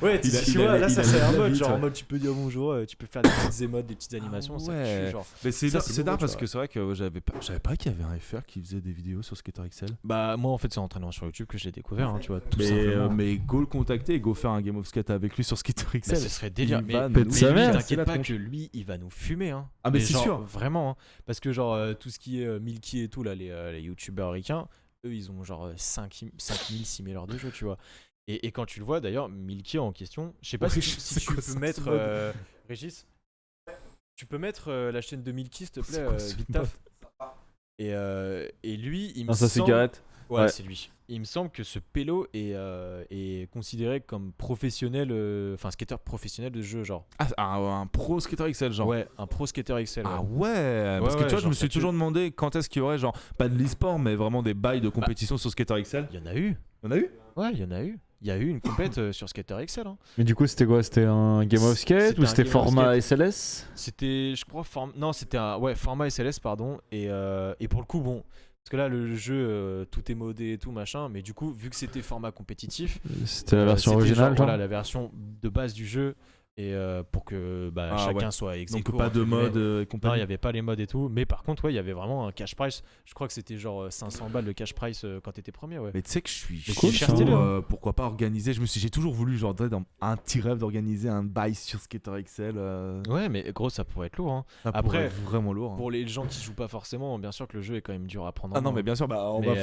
Ouais, Il a- tu il vois, a- là, il ça a- c'est il a un mode, vite, genre en ouais. mode tu peux dire bonjour, tu peux faire des petites émotes, des petites animations, ça ouais. tue, genre. Mais c'est Ça, c'est d'art nouveau, parce tu que c'est vrai que j'avais pas qu'il y avait un FR qui faisait des vidéos sur Skater XL. Bah, moi, en fait, c'est en entraînement sur YouTube que je l'ai découvert, hein, tu vois, tout Mais, simplement. mais go le contacter et go faire un game of skate avec lui sur Skater XL. Bah, ce serait délire. Il Mais, va mais nous sa lui, mère. casser t'inquiète la pas tronche. que lui, il va nous fumer. Hein. Ah, mais c'est genre, sûr. Vraiment. Hein. Parce que, genre, tout ce qui est Milky et tout, là, les youtubeurs ricains, eux, ils ont genre 5000, 6000 heures de jeu, tu vois. Et quand tu le vois, d'ailleurs, Milky en question, je sais pas si c'est tu quoi peux ça, mettre. ce mode Régis, tu peux mettre la chaîne de Milky, s'il te C'est plaît, quoi ce vite mode taf. Et lui, il me Non, sa semble. cigarette. Ouais, Ouais. c'est lui. Il me semble que ce pélo est considéré comme professionnel, enfin skater professionnel de jeu, genre. Ah, un pro Skater XL, genre. Ouais, un pro skater XL. Ah ouais. ouais, parce que ouais, tu vois, je genre me ça suis tue. toujours demandé quand est-ce qu'il y aurait, genre, pas de l'e-sport, mais vraiment des bails de compétition sur Skater XL. Il y en a eu. On a eu Ouais, il y en a eu. Il y a eu une compète sur Skater XL. Hein. Mais du coup, c'était quoi? C'était un Game of Skate C'était ou un c'était Game of format SLS? C'était, je crois, non, c'était un format SLS, pardon. Et pour le coup, bon, parce que là, le jeu, tout est modé et tout, machin. Mais du coup, vu que c'était format compétitif, C'était la version c'était originale, genre, genre? voilà, la version de base du jeu. Et pour que Ah, chacun ouais. soit ex Donc aequo, pas de entre guillemets. mode et Non, il compagnie. n'y avait pas les modes et tout. Mais par contre, ouais, il y avait vraiment un cash price. Je crois que c'était genre 500 balles le cash price quand t'étais premier, ouais. Mais tu sais que je suis Mais chaud, c'est cher stylé, pourquoi pas organiser. J'ai toujours voulu, genre, dans un petit rêve d'organiser un bail sur Skater XL. Ouais, mais gros, ça pourrait être lourd. Hein. Ça Après, pourrait être vraiment lourd. hein. Pour les gens qui jouent pas forcément, bien sûr que le jeu est quand même dur à prendre en Ah non, main. mais bien sûr, bah, on Mais, va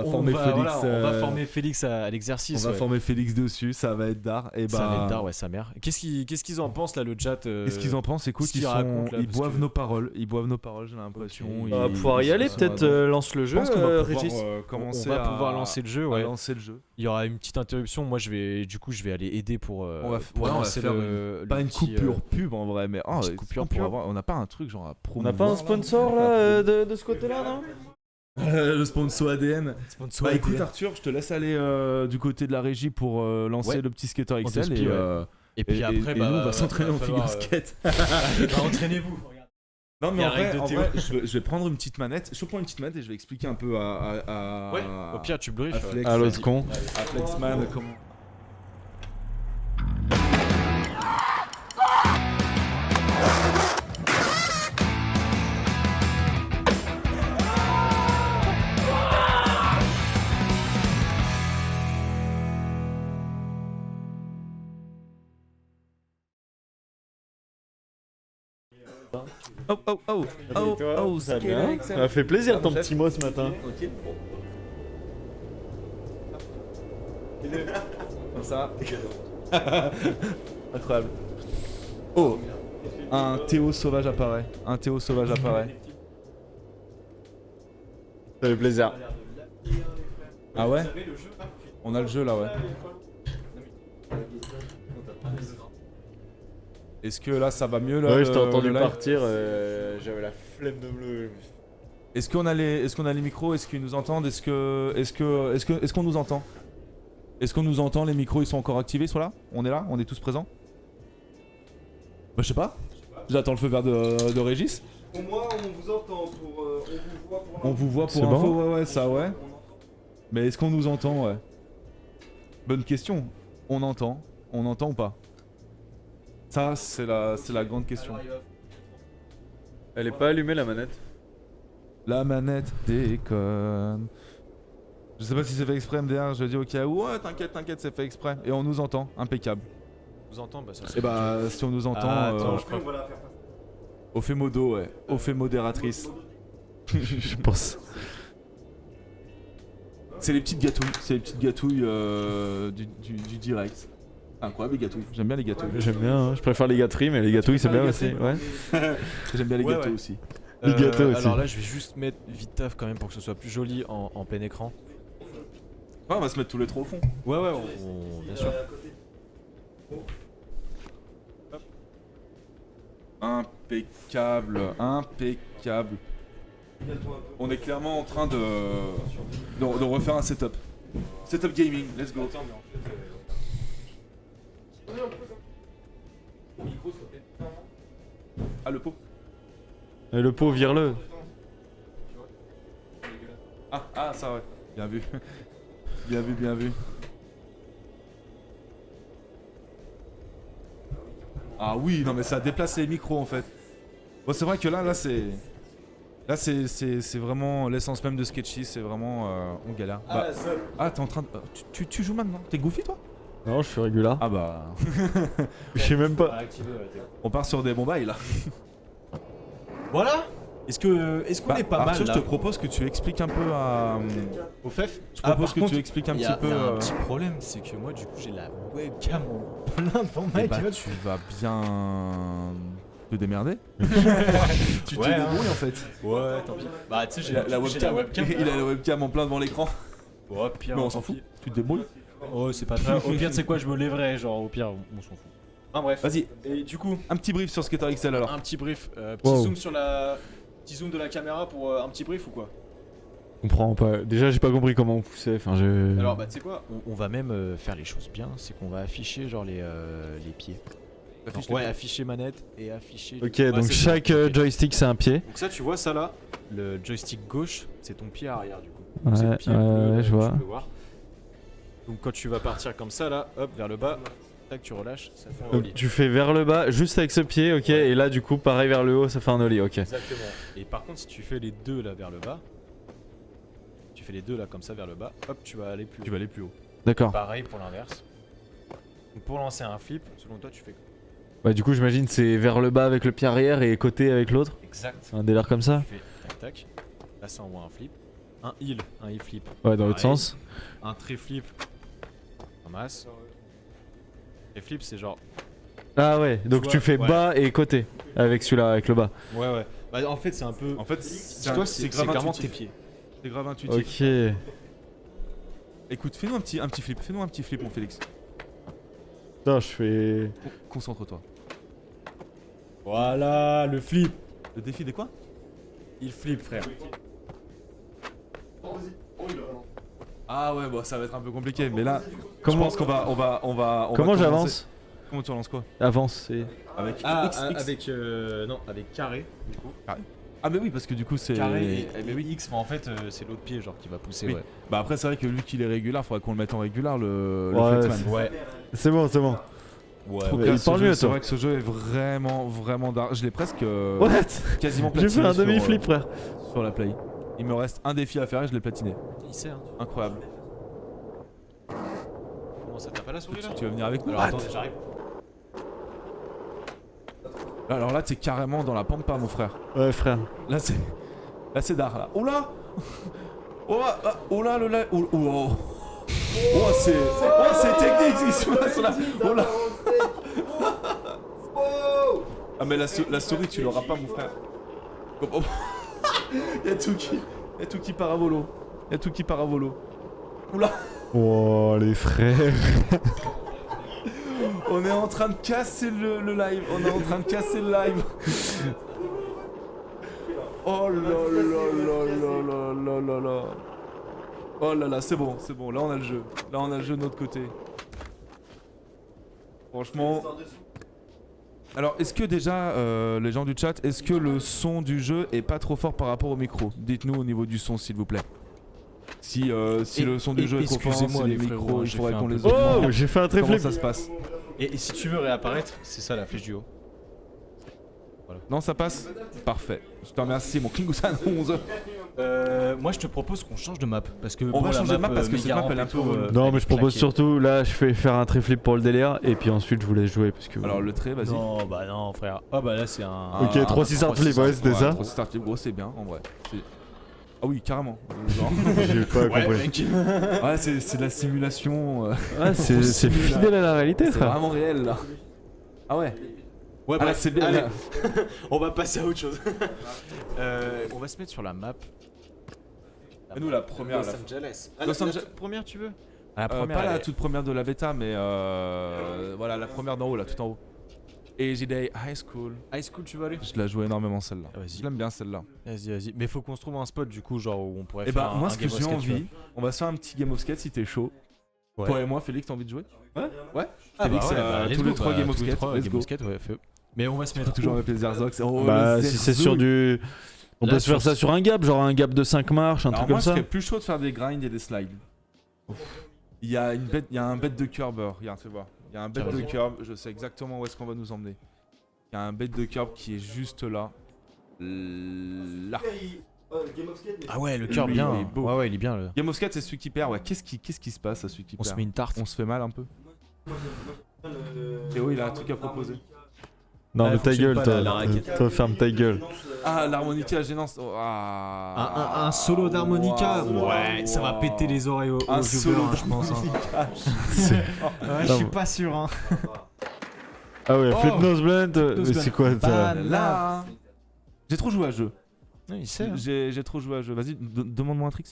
former Félix. voilà, on va former Félix à l'exercice. On va ouais. former Félix dessus, ça va être d'art. Et Ça va être bah, tard, ouais, sa mère. Qu'est-ce qu'ils en pensent là, le chat qu'est-ce qu'ils en pensent? Écoute, ce qu'ils racontent, là, ils parce boivent que- nos paroles. Ils boivent nos paroles, j'ai l'impression. Ok. On va Ils- pouvoir y ils aller, sont peut-être à- lance le Je jeu, pense qu'on va pouvoir Régis. commencer On va à pouvoir lancer le jeu, à ouais. lancer le jeu. Il y aura une petite interruption. Moi, je vais aller aider pour. On va pour ouais, on va lancer faire le pas une petit, coupure pub en vrai, mais petite coupure pub. on n'a pas un truc genre à On promouvoir. n'a pas un sponsor là de ce côté-là, non? Le sponsor ADN. sponsor. Bah écoute Arthur, je te laisse aller du côté de la régie pour lancer Ouais. le petit skater On XL te split, et, ouais. Et puis après, et nous on va s'entraîner en figure skate. entraînez-vous. Non Il y mais a en règle vrai, de en Théo. vrai, je vais prendre une petite manette. Je prends une petite manette et je vais expliquer un peu à Ouais. Au pire, tu briefes. à Flex, Ah, l'autre vas-y. con. à Flexman comment. Oh oh oh oh oh Ça va skater bien? XL. Ça m'a fait plaisir ton petit mot ce matin. Comme ça. Incroyable. Oh, un Théo sauvage apparaît. Un Théo sauvage apparaît. Ça fait plaisir. Ah ouais? On a le jeu là, ouais. Est-ce que là ça va mieux là? Ouais, je t'ai le- entendu le live partir, j'avais la flemme de me. Est-ce qu'on a les micros? Est-ce qu'ils nous entendent? Est-ce qu'on nous entend? Est-ce qu'on nous entend? Les micros ils sont encore activés, ils sont là? On est là? On est tous présents? Bah je sais pas. J'attends le feu vert de Régis. Pour moi, on vous entend, On vous voit C'est pour info, bon ouais, ça ouais. Mais est-ce qu'on nous entend, ouais? Bonne question. On entend ou pas? Ça, c'est la grande question. Elle est pas allumée la manette. La manette déconne. Je sais pas si c'est fait exprès, MDR. Je dis ok, ouais, t'inquiète, c'est fait exprès. Et on nous entend, impeccable. Vous entend, bah ça. Et bah, si on nous entend, Ah, attends, je Après, on va la faire passer. au fait modo, ouais. Au fait modératrice. Je pense. C'est les petites gâtouilles du direct. Incroyable les gâtouilles. J'aime bien les gâtouilles. J'aime bien, hein. Je préfère les gâteries, mais les gâtouilles c'est préfères bien les aussi. Ouais. J'aime bien les Ouais, gâteaux ouais. aussi. Les gâteaux aussi. Alors là, je vais juste mettre vite taf quand même pour que ce soit plus joli en plein écran. Ouais, on va se mettre tous les trois au fond. Ouais, bien sûr. Impeccable. On est clairement en train de refaire un setup. Setup gaming, let's go. Ah, le pot. Le pot, vire-le. Ah, ça, ouais. Bien vu. Bien vu, bien vu. Ah oui, non mais ça déplace les micros en fait. Bon, c'est vrai que là c'est... Là c'est vraiment l'essence même de Sketchy, c'est vraiment... on galère. Ah, t'es en train de... Tu joues maintenant? T'es Goofy toi? Non, je suis régulier. Ah bah... Je sais même pas. On part sur des bons bails là. Voilà. Est-ce qu'on est pas mal Arthur, là je te propose que tu expliques un peu à... au FEF? Je propose que tu expliques un petit peu... Il y a un petit problème, c'est que moi du coup j'ai la webcam en plein devant moi. Eh bah, tu vas bien... te démerder. Tu te Ouais, débrouilles en fait. Ouais, tant pis. Bah tu sais j'ai La webcam, il a la webcam en plein devant l'écran. Oh, pire, Mais on s'en fout. Tu te débrouilles. Oh, c'est pas très. Au pire, tu sais quoi, je me lèverai, genre au pire, on s'en fout. Enfin bref. Vas-y, Et du coup, un petit brief sur Skater XL alors. un petit brief, Wow. zoom sur la. Petit zoom de la caméra pour un petit brief ou quoi? Je comprends pas. Déjà, j'ai pas compris comment on poussait. Enfin, je. Alors bah tu sais quoi, on va même faire les choses bien, c'est qu'on va afficher genre les pieds. Ouais, afficher manette et afficher. Ok, Ouais, donc c'est chaque ça. joystick c'est un pied. Donc ça, tu vois ça là, le joystick gauche, c'est ton pied arrière du coup. Ouais, C'est le pied ouais, bleu, là, je vois. tu peux voir. Donc quand tu vas partir comme ça là, hop, vers le bas, tac, tu relâches, ça fait un Donc, ollie. tu fais vers le bas, juste avec ce pied, ok. Ouais. Et là, du coup, pareil vers le haut, ça fait un ollie, ok. Exactement. Et par contre, si tu fais les deux là vers le bas, tu fais les deux là comme ça vers le bas, hop, tu vas aller plus haut. Tu vas aller plus haut. D'accord. Pareil pour l'inverse. Donc pour lancer un flip, selon toi, tu fais quoi? Bah, du coup, j'imagine c'est vers le bas avec le pied arrière et côté avec l'autre. Exact. Un délire comme ça. Tu fais tac tac. Là, ça envoie un flip. Un heel flip. Ouais, dans l'autre Pareil. sens. Un trait flip. Ramasse. Les flips, c'est genre. Ah ouais, donc vois, tu fais ouais. bas et côté avec celui-là, avec le bas. Ouais. Bah en fait, c'est un peu. En fait, Dis-toi, c'est clairement tes pieds. C'est grave intuitif. Ok. Écoute, fais-nous un petit flip. Fais-nous un petit flip, mon Félix. Putain, je fais. Concentre-toi. Voilà, le flip. Le défi des quoi? Il flip, frère. Ah ouais, bon, ça va être un peu compliqué, mais là, Comment- je pense qu'on va, on va Comment commencer. j'avance? Comment tu relances quoi? Avance, c'est. Avec Ah, X, X. avec. Non, avec carré. Du coup. Ah mais oui, parce que du coup c'est... Carré et X, mais en fait, c'est l'autre pied, genre, qui va pousser, Oui. ouais. Bah après c'est vrai que vu qu'il est régulier, faudrait qu'on le mette en régulier le Ouais, Flexman. Ouais. C'est bon, c'est bon. Ouais. Je trouve Ouais, que il ce parle jeu- mieux, c'est toi. vrai que ce jeu est vraiment dark. Je l'ai presque What? quasiment J'ai platiné fait un sur, demi-flip, frère. sur la play. Il me reste un défi à faire et je l'ai platiné. Il sait, hein. Incroyable. Comment ça, t'as pas la souris là? Tu vas venir avec nous? Alors attendez, j'arrive. Alors là t'es carrément dans la pampa mon frère. Ouais, frère. Là c'est dark là. Oh là oh là le là c'est technique ce qui se passe là. Oh là. Ah mais la souris tu l'auras pas mon frère. Oh. Y'a tout qui part à volo. Y'a tout qui part à volo. Oula. Oh, les frères. On est en train de casser le live. On est en train de casser le live. Oh là là. Oh là là, c'est bon. Là on a le jeu. Là on a le jeu de notre côté. Franchement. Alors est-ce que déjà les gens du chat, est-ce que le son du jeu est pas trop fort par rapport au micro? Dites-nous au niveau du son s'il vous plaît. Si le son du jeu est trop fort, excusez-moi, si les les micros, frérots, il j'ai faudrait fait qu'on un les peu- augmente. Oh, j'ai fait un Comment triple ça se passe? Et si tu veux réapparaître, c'est ça la flèche du haut. Non, ça passe? Parfait. Je te remercie, mon Klingusan 11. Moi je te propose qu'on change de map parce que On va changer de map parce que cette map, elle est un peu Non, mais je propose surtout, là, je fais faire un triflip pour le délire, et puis ensuite je vous laisse jouer, parce que. Alors, le trait, vas-y. Non, bah non, frère. Ah bah là c'est un. Ok, 3-6 start flip, ouais, c'était ça. 3 start flip, gros, c'est bien, en vrai. Ah oui, carrément. Genre- J'ai pas Ouais, compris. mec. Ouais, c'est de la simulation. Ah, c'est fidèle à la réalité, C'est frère. vraiment réel, là. Ah ouais. Ouais, Ah là, bref, c'est bien. allez, Là. on va passer à autre chose. On va se mettre sur la map. Et nous, la première. Los la- Angeles. Los Angeles. La toute première, tu veux? La pas la elle est- toute première de la bêta, mais voilà, la première d'en haut, là, tout en haut. Et j'ai des High School. High School, tu vas aller? Je la joue énormément celle-là. Ah, vas-y. Je l'aime bien celle-là. Vas-y. Mais faut qu'on se trouve un spot du coup, genre où on pourrait Et faire bah un moi ce que game of j'ai skate, tu envie, on va se faire un petit game of skate si t'es chaud. Ouais. Toi et moi, Félix, t'as envie de jouer? Ouais. Ah Félix, let's tous go, les 3 game of tous les skate. trois Let's game go. of skate, ouais, feu. Mais on va se mettre Toujours avec les Zerzox. Oh, Bah, les si c'est Zerzox. sur du. On Là, peut se faire sur- ça sur un gap, genre un gap de 5 marches, un Alors truc moi, comme je ça. serais plus chaud de faire des grinds et des slides. Il y a un bed de curber. Regarde, fais voir. Il y a un bed de curb. Je sais exactement où est-ce qu'on va nous emmener. Il y a un bed de curb qui est juste là. Là. Game of Skate, mais Ah ouais, le cœur Lui, bien. il est beau. Ouais, il est bien. Game of skate, c'est celui qui perd. Ouais. Qu'est-ce qui se passe à celui qui On perd? se met une tarte. On se fait mal un peu. Théo, il a un truc à proposer. Non, Ouais, mais ta fonctionne gueule, pas, toi. la raquette. Toi, ferme ta gueule. Ah, l'harmonica gênante. Oh, ah. Un solo d'harmonica. Wow, Ouais, wow, ça va wow. péter les oreilles aux Un viewers, solo hein, je pense. Ouais, je suis pas sûr. Hein. Ah ouais, Oh. Flip Nose Blunt, Nose c'est Blunt. quoi ça? Là. J'ai trop joué à ce jeu. Il sait. Hein. J'ai trop joué à ce jeu. Vas-y, demande-moi un trick.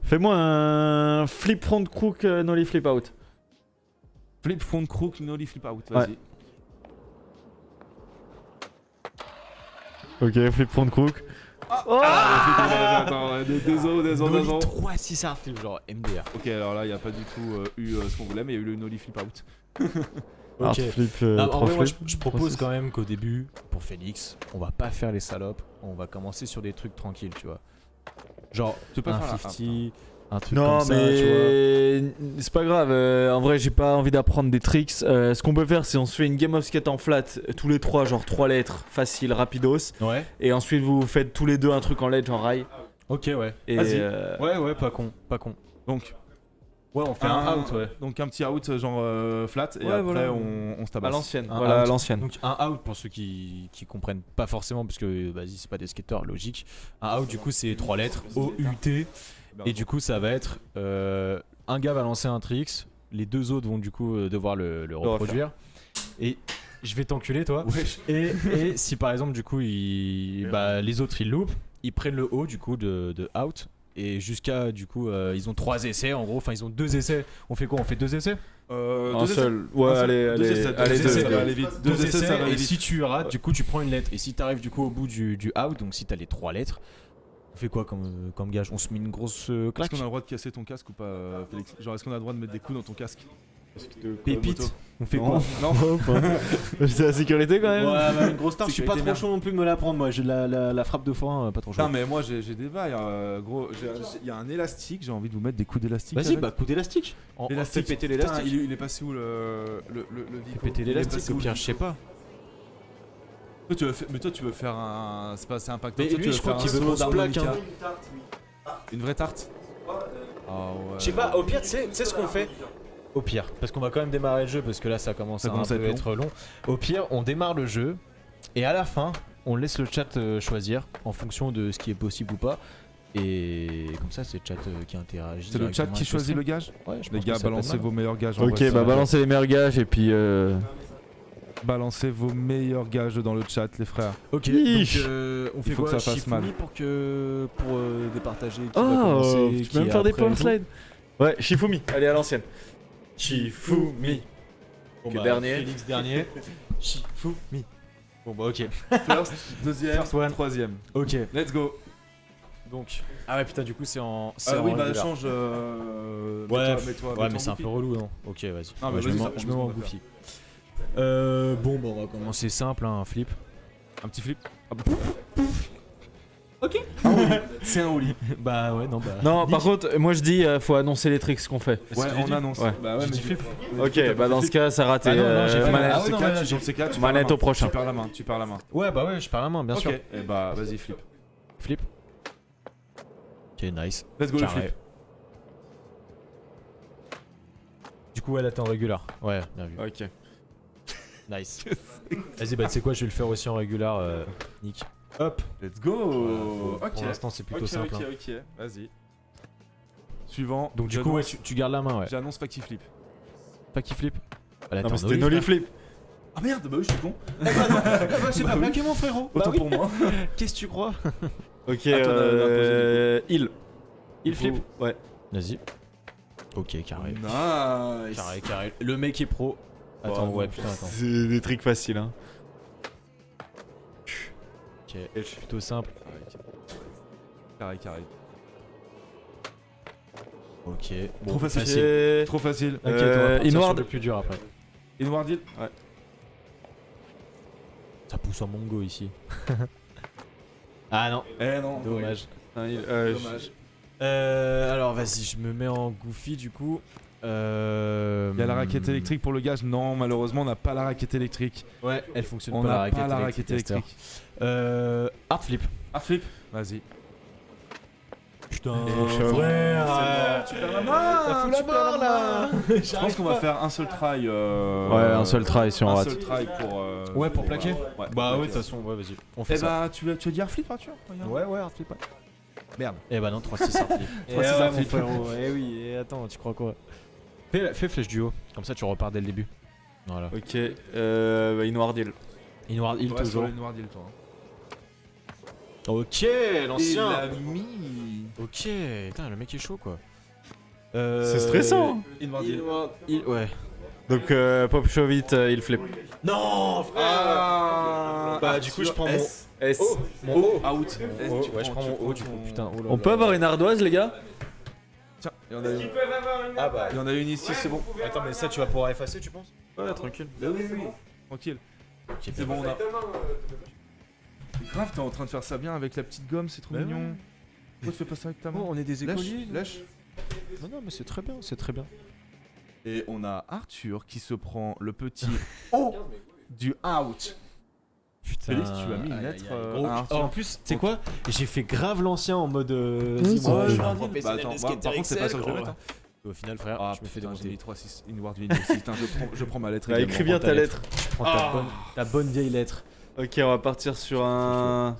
Fais-moi un flip front crook nollie flip out. Flip front crook, nollie flip out. Vas-y. Ok, flip front crook. Attends, désolé. 3 6 hard flip, genre MDR. Ok, alors là, il n'y a pas du tout eu ce qu'on voulait, mais il y a eu le nollie flip out. Hard Ok. flip, Ah, en 3 vrai, moi, flip. je propose quand même qu'au début, pour Félix, on va pas faire les salopes. On va commencer sur des trucs tranquilles, tu vois. Genre Tu peux un faire 50, un truc Non, comme ça, tu vois. mais c'est pas grave. En vrai, j'ai pas envie d'apprendre des tricks. Ce qu'on peut faire, c'est on se fait une game of skate en flat, tous les trois, genre 3 lettres, facile, rapidos. Ouais. Et ensuite, vous faites tous les deux un truc en ledge, en rail. Ok, ouais. Et Vas-y. Ouais, pas con. Donc, Ouais, on fait un out, ouais. Donc un petit out genre flat, et Ouais, après voilà. on se à tabasse. l'ancienne. Un Voilà, à out. l'ancienne. Donc un out pour ceux qui comprennent pas forcément parce que vas-y c'est pas des skateurs logique. Un out du coup c'est 3 lettres O-U-T et du coup ça va être un gars va lancer un tricks, les deux autres vont du coup devoir le reproduire et je vais t'enculer toi. Wesh. Et si par exemple du coup les autres ils loupent, ils prennent le haut du coup de out. Et jusqu'à du coup ils ont 3 essais en gros, enfin ils ont 2 essais. On fait quoi? On fait 2 essais? Un seul. Ouais, allez, Deux essais, allez, deux deux. essais, ça va aller vite. Deux essais, ça va aller et vite. si tu rates, du coup tu prends une lettre. Et si t'arrives du coup au bout du out, donc si t'as les 3 lettres, on fait quoi comme gage? On se met une grosse Est-ce claque? qu'on a le droit de casser ton casque ou pas, Félix? Genre, est-ce qu'on a le droit de mettre des coups dans ton casque? Pépite. On fait Non. quoi? Non. C'est la sécurité quand même. Ouais, une grosse tarte. Je suis pas Sécurité, trop chaud non plus de me la prendre. Moi, j'ai la frappe de foin, pas trop chaud. Non, mais moi j'ai des bails, gros. Il y a un élastique, j'ai envie de vous mettre des coups d'élastique. Vas-y, avec. bah coup d'élastique. L'élastique. Fais péter Putain, l'élastique. il est passé où le Vico? Péter Il est l'élastique, passé au où, pire, le je sais pas. Vico? Toi tu veux faire un. C'est pas assez impactant. Mais Toi, lui, tu veux je crois faire qu'il un veut solo qu'on se plaque, d'harmonica. hein. Une vraie tarte? Ah ouais. Je sais pas, au pire, tu sais ce qu'on fait? Au pire, parce qu'on va quand même démarrer le jeu, parce que là ça commence à un peu être long. Au pire, on démarre le jeu, et à la fin, on laisse le chat choisir en fonction de ce qui est possible ou pas. Et comme ça, c'est le chat qui interagit. C'est le chat qui choisit le gage? Ouais, je Les pense gars, que ça peut être balancez mal. vos meilleurs gages. en Ok, vrai, bah ça- balancez les meilleurs gages et puis. Balancez vos meilleurs gages dans le chat, les frères. Ok, Ish. donc on fait faut quoi? que ça fasse Shifumi mal. pour départager qui va Oh, commencer, tu qui peux même est faire des après power et tout. slides. Ouais, Shifumi. Allez, à l'ancienne. Shifumi. Bon, Ok, bah, dernier. Félix dernier. Shifumi. Bon bah ok. First, deuxième, First one. troisième. Ok. Let's go. Donc. Ah ouais putain du coup c'est en. Oui, bah régular. change. Ouais, mets-toi ouais mais c'est un peu relou non. Ok vas-y. Non, mais Ouais, je vas-y, me ça mets- je prend me mets en 2 secondes à goofy. Bon bah on va commencer simple hein, un flip. Un petit flip. Ok. C'est un ollie. Bah ouais non bah. Non, par contre, moi je dis, faut annoncer les tricks qu'on fait. Ouais, on annonce. Ouais. Bah ouais, J'ai mais dit flip. Ok, bah dans ce cas, ça a raté. Ah non, non, j'ai fait- manette. Ah ouais, non, mais là, Dans ces cas, tu Manette perds la au main. prochain. Tu perds la main, tu perds la main. Ouais bah ouais je perds la main bien sûr. Ok, et bah vas-y, flip. Flip. Ok nice. Let's go, le Carré. flip. Du coup elle attend régular. Ouais bien vu. Ok. Nice. Vas-y bah tu sais quoi je vais le faire aussi en régular Nick. Hop. Let's go. Pour l'instant c'est plutôt Ok, simple. ok, hein. ok. Vas-y. Suivant. Donc du coup ouais tu gardes la main ouais. J'annonce Facky flip. Pas qui flip. Elle Non, attend mais c'était Nolly, nollie frère. flip. Ah merde, bah oui, je suis con. C'est pas plaqué mon frérot. Autant pour moi. Qu'est-ce que tu crois? Ok, À toi d'imposer, il. Il flip. Ouais. Vas-y. Ok carré. Nice. Carré. Le mec est pro. Attends, ouais, putain, attends. C'est des tricks faciles, hein. Ok, plutôt simple. Carré. Ok. Trop facile. Ok. Trop facile. T'inquiète, on va partir Inward. sur le plus dur après. Inward Hill. Ouais. Ça pousse en mongo ici. Ah non, Eh non. dommage. Dommage. Alors vas-y, je me mets en goofy du coup. Il y a la raquette électrique pour le gage. Non, malheureusement, on n'a pas la raquette électrique. Ouais, elle fonctionne On pas n'a pas la raquette Esther. électrique. Art flip. Ah, flip. Vas-y. Putain, frère, tu perds la main. ça fout la mort là. Je pense qu'on va faire un seul try. Ouais, un seul try si on Un rate. seul try pour. Ouais, pour plaquer. Ouais, Bah pour ouais, de plaquer. toute façon, ouais, vas-y. On fait Eh ça. bah, tu as dit art flip, Arthur? Regarde. Ouais, art flip. Merde. Eh bah non, 3-6 art flip. 3-6 art flip. Eh oui, et attends, tu crois quoi? Fais flèche du haut, comme ça tu repars dès le début. Voilà. Ok, Inward Hill. Inward Hill Ouais, sur toujours. le noir deal, toi. Ok, Il l'ancien. l'a mis. Ok, putain, le mec est chaud quoi. C'est stressant. Inward Hill. Inward Hill, ouais. Donc Pop Show vite, il flip. Non, frère. Ah. Bah du coup je prends mon S. S. mon haut. Out. S, Oh, tu ouais, je prends mon haut du ton- coup. Putain, oh là On là. peut avoir une ardoise, les gars? Tiens, il y en a une. Ah bah. Il y en a une ici, c'est bon. Attends, mais ça tu vas pouvoir effacer, tu penses? Ouais, tranquille. Oui. Tranquille. C'est bon, on a. Grave, t'es en train de faire ça bien avec la petite gomme, c'est trop Bah mignon. ouais. Pourquoi tu fais pas ça avec ta main? Oh, on est des Lèche, écoliers. lèche. Non, mais c'est très bien, c'est très bien. Et on a Arthur qui se prend le petit O du out. Putain. Félix, tu as mis une Aïe, lettre, aïe, aïe. à Arthur. En plus, tu sais quoi? J'ai fait grave l'ancien en mode. Vas-y, Ouais, moi, je suis bah, un attends, professionnel bah, de skater par contre, c'est pas ça que je vais Excel, mettre. Au final, frère, Ah, je me fais putain, j'ai démonter. mis 3-6, Inward Hill 6. Putain, je prends ma lettre Bah, également. écris bien ta lettre. Prends ta bonne vieille lettre. Ok, on va partir sur un.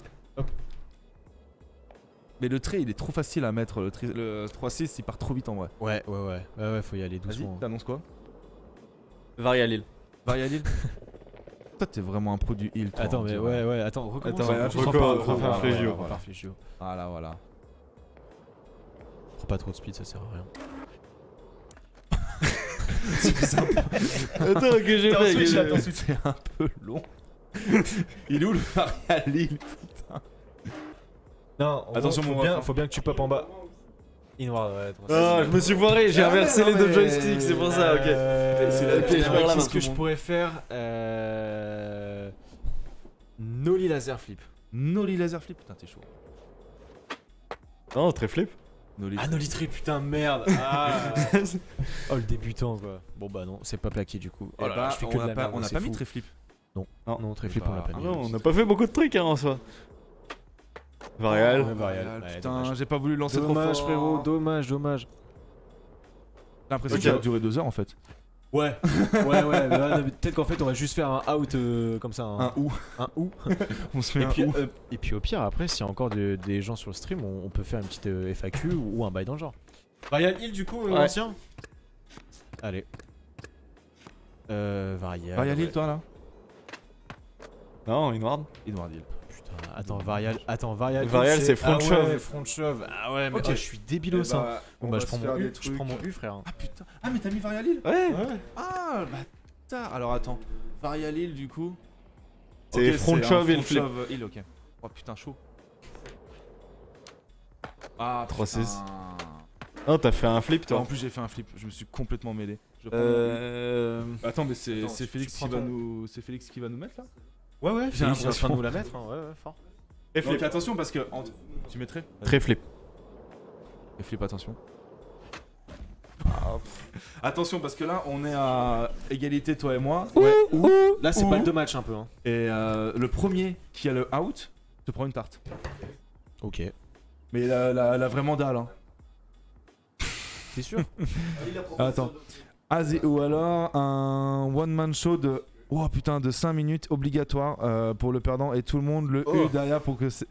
Mais le trait, il est trop facile à mettre. Le 3-6, il part trop vite en vrai. Ouais, faut y aller Vas-y, doucement. t'annonces quoi? Varial Hill. Varial Hill. Toi, t'es vraiment un pro du heal. toi, Attends, on mais dirait. ouais, attends, recommence. Attends, Ouais, Tu record, prends pas- record, prends pas- Flégio. voilà, repars Flégio. Voilà. Prends pas trop de speed, ça sert à rien. Attends, que j'ai fait. C'est un peu long. Il est où le Varial Hill? Non, Attention, mon ref, hein. faut bien que tu popes en bas. Inward, ouais. Ah, je me suis foiré, j'ai Ah, inversé mais les non, deux mais- joysticks, c'est pour ça, ok. C'est la pièce, je perds la main, Qu'est-ce tout que le je monde. pourrais faire Nollie laser flip. Nollie laser flip, putain, t'es chaud. Non, très flip. Nollie. Ah, Nollie trip, putain, merde. Ah. Oh, le débutant, quoi. Bon, bah non, c'est pas plaqué du coup. Eh Oh là là, bah, je fais que de la merde, on n'a c'est pas mis fou. très flip. Non, très flip, bah, on l'a pas Ah mis. non, on n'a pas fait beaucoup de trucs hein, en soi. Varial. Ouais, Varial. Ouais, Putain, dommage. j'ai pas voulu lancer trop Dommage, fort. frérot, dommage. J'ai l'impression Ok. que ça va durer 2 heures en fait. Ouais, mais là, peut-être qu'en fait, on va juste faire un out comme ça. Un ou. Un ou. On se fait Et puis au pire, après, s'il y a encore des gens sur le stream, on peut faire une petite FAQ ou un bail dans le genre. Varial Hill, du coup, Ouais. l'ancien. Allez. Varial. Varial Hill, ouais. toi là? Non, Inward. Inward Hill. Putain, attends, Varial. Hill, Varial, c'est front ah shove. Ouais, front shove. Ah ouais, mais Ok. je suis débilos, hein. Bon, bah, je prends mon U, frère. Ah putain. Ah, mais t'as mis Varial Hill? Ouais. Ah, bah putain. Alors attends. Varial Hill, du coup. C'est Ok, front un shove et front le flip. shove hill, ok. Oh putain, chaud. Ah, 3-6. putain. Non, t'as fait un flip En toi. plus, j'ai fait un flip. Je me suis complètement mêlé. Je prends mon- Attends, mais c'est Attends, Félix tu qui prends va ton- nous. C'est Félix qui va nous mettre là? Ouais, J'ai Félix est en train de l'impression. nous la mettre, hein. Ouais, fort. Et Donc flip. attention parce que. Tu mettrais? Très flip. Et flip, attention. Attention parce que là on est à égalité toi et moi. Là, c'est balle de match un peu, hein. Et le premier qui a le out te prend une tarte. Ok. Mais la vraie dalle hein. T'es sûr? Attends. Ou alors un one man show de. Oh putain de 5 minutes obligatoire pour le perdant et tout le monde le U derrière pour que c'est.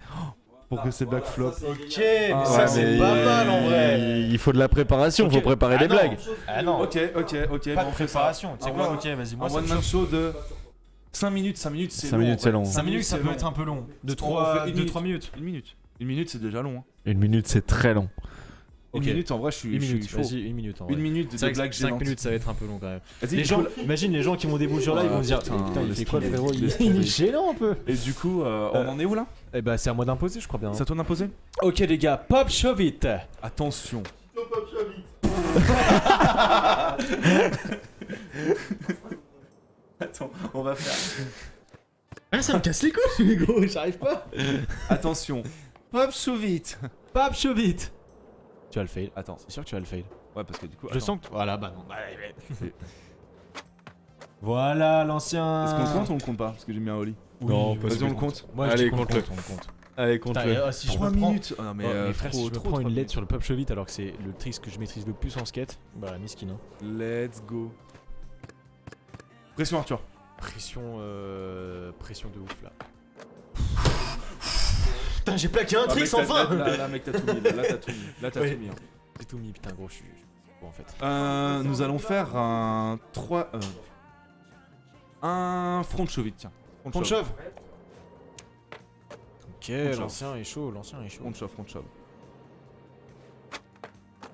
Pour que c'est black flop. Ok, mais mais ça, ça, c'est c'est pas mal en vrai. Il faut de la préparation, faut préparer des blagues. Ah non, Ok. pas bon, de on fait ça. préparation. Tu sais Un quoi? one- Ok, vas-y, moi Un ça one me man chauffe. show de 5 minutes. 5 minutes c'est 5 long. minutes, en c'est fait. long. 5 minutes, ça peut long. être un peu long. De On 3 fait une à 3 minutes. Une minute c'est déjà long. Hein. Une minute, c'est très long. Une minute, en vrai, je suis Une minute, chaud. vas-y, une minute. En vrai. Une minute C'est de vrai que blague 5 gênante. minutes, ça va être un peu long quand même. Vas-y, Les du gens, coup, imagine les gens qui vont déboucher là, ils vont se dire putain, putain, il laisse fait quoi le tomber, frérot, laisse il tomber. est gênant un peu. Et du coup, on en est où là? Eh bah, c'est à moi d'imposer, je crois bien. C'est à toi d'imposer? Ok, les gars, pop shove it. Attention. Attends, on va faire. Ah, ça me casse les couilles, gros, j'arrive pas. Attention. Pop sous vite. Pop shove it. Tu vas le fail. Attends. C'est sûr que tu vas le fail. Ouais, parce que du coup. Je sens que. Voilà, bah non. Voilà l'ancien. Est-ce qu'on le compte ou on le compte pas? Parce que j'ai mis un holly. Non, oui, pas Vas-y, sûr. on le compte. Moi, Allez, je dis qu'on le compte-le. compte, on le compte. Allez, Putain, compte-le. si je 3 me prends. minutes. Ah non, mais Mais frère, si je me trop, prends une trop lettre sur le pop shove it alors que c'est le trick que je maîtrise le plus en skate, bah miskin hein. Let's go. Pression, Arthur. Pression de ouf là. Putain, j'ai plaqué un trick enfin. Là, mec, t'as tout mis. Là, t'as tout mis. Là, t'as Ouais. tout mis. hein. J'ai tout mis, putain gros, je suis bon en fait. Nous allons faire un 3. Un front shove, tiens. Front shove. Ok, shove. l'ancien est chaud, l'ancien est chaud. Front shove, front shove.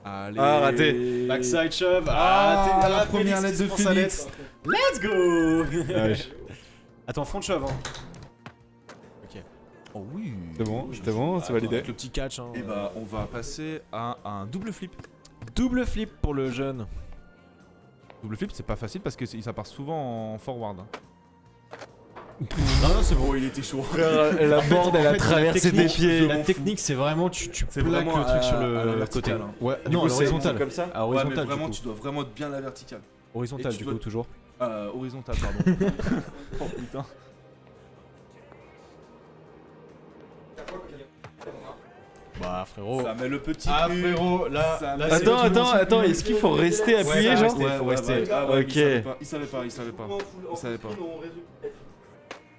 Allez. Ah, raté. Backside shove. Ah, t'es- la première lettre de prend sa Félix. lettre. Let's go. Ouais, Attends, front shove hein. Oh oui. c'est bon, c'est validé. Avec le petit catch hein. Et bah, on va passer à un double flip. Double flip pour le jeune. Double flip, c'est pas facile parce que ça part souvent en forward. hein. Non, c'est bon. Oh, il était chaud. La board, elle a traversé tes pieds. La technique, c'est vraiment tu C'est plaques vraiment le truc sur à le la côté. verticale, hein. Ouais, Du non, coup, à c'est l'horizontale. comme ça. À Ouais, mais horizontal vraiment, du coup. tu dois vraiment être bien la verticale. Horizontal Et tu du coup dois- toujours. Horizontal, pardon. Oh putain. Bah frérot. Ça met le petit Ah cul. frérot, là, Ça là met- c'est Attends, est-ce qu'il faut rester appuyé, Ouais, genre ouais, faut rester. Ah ouais, Ok. Il savait pas. Il savait pas.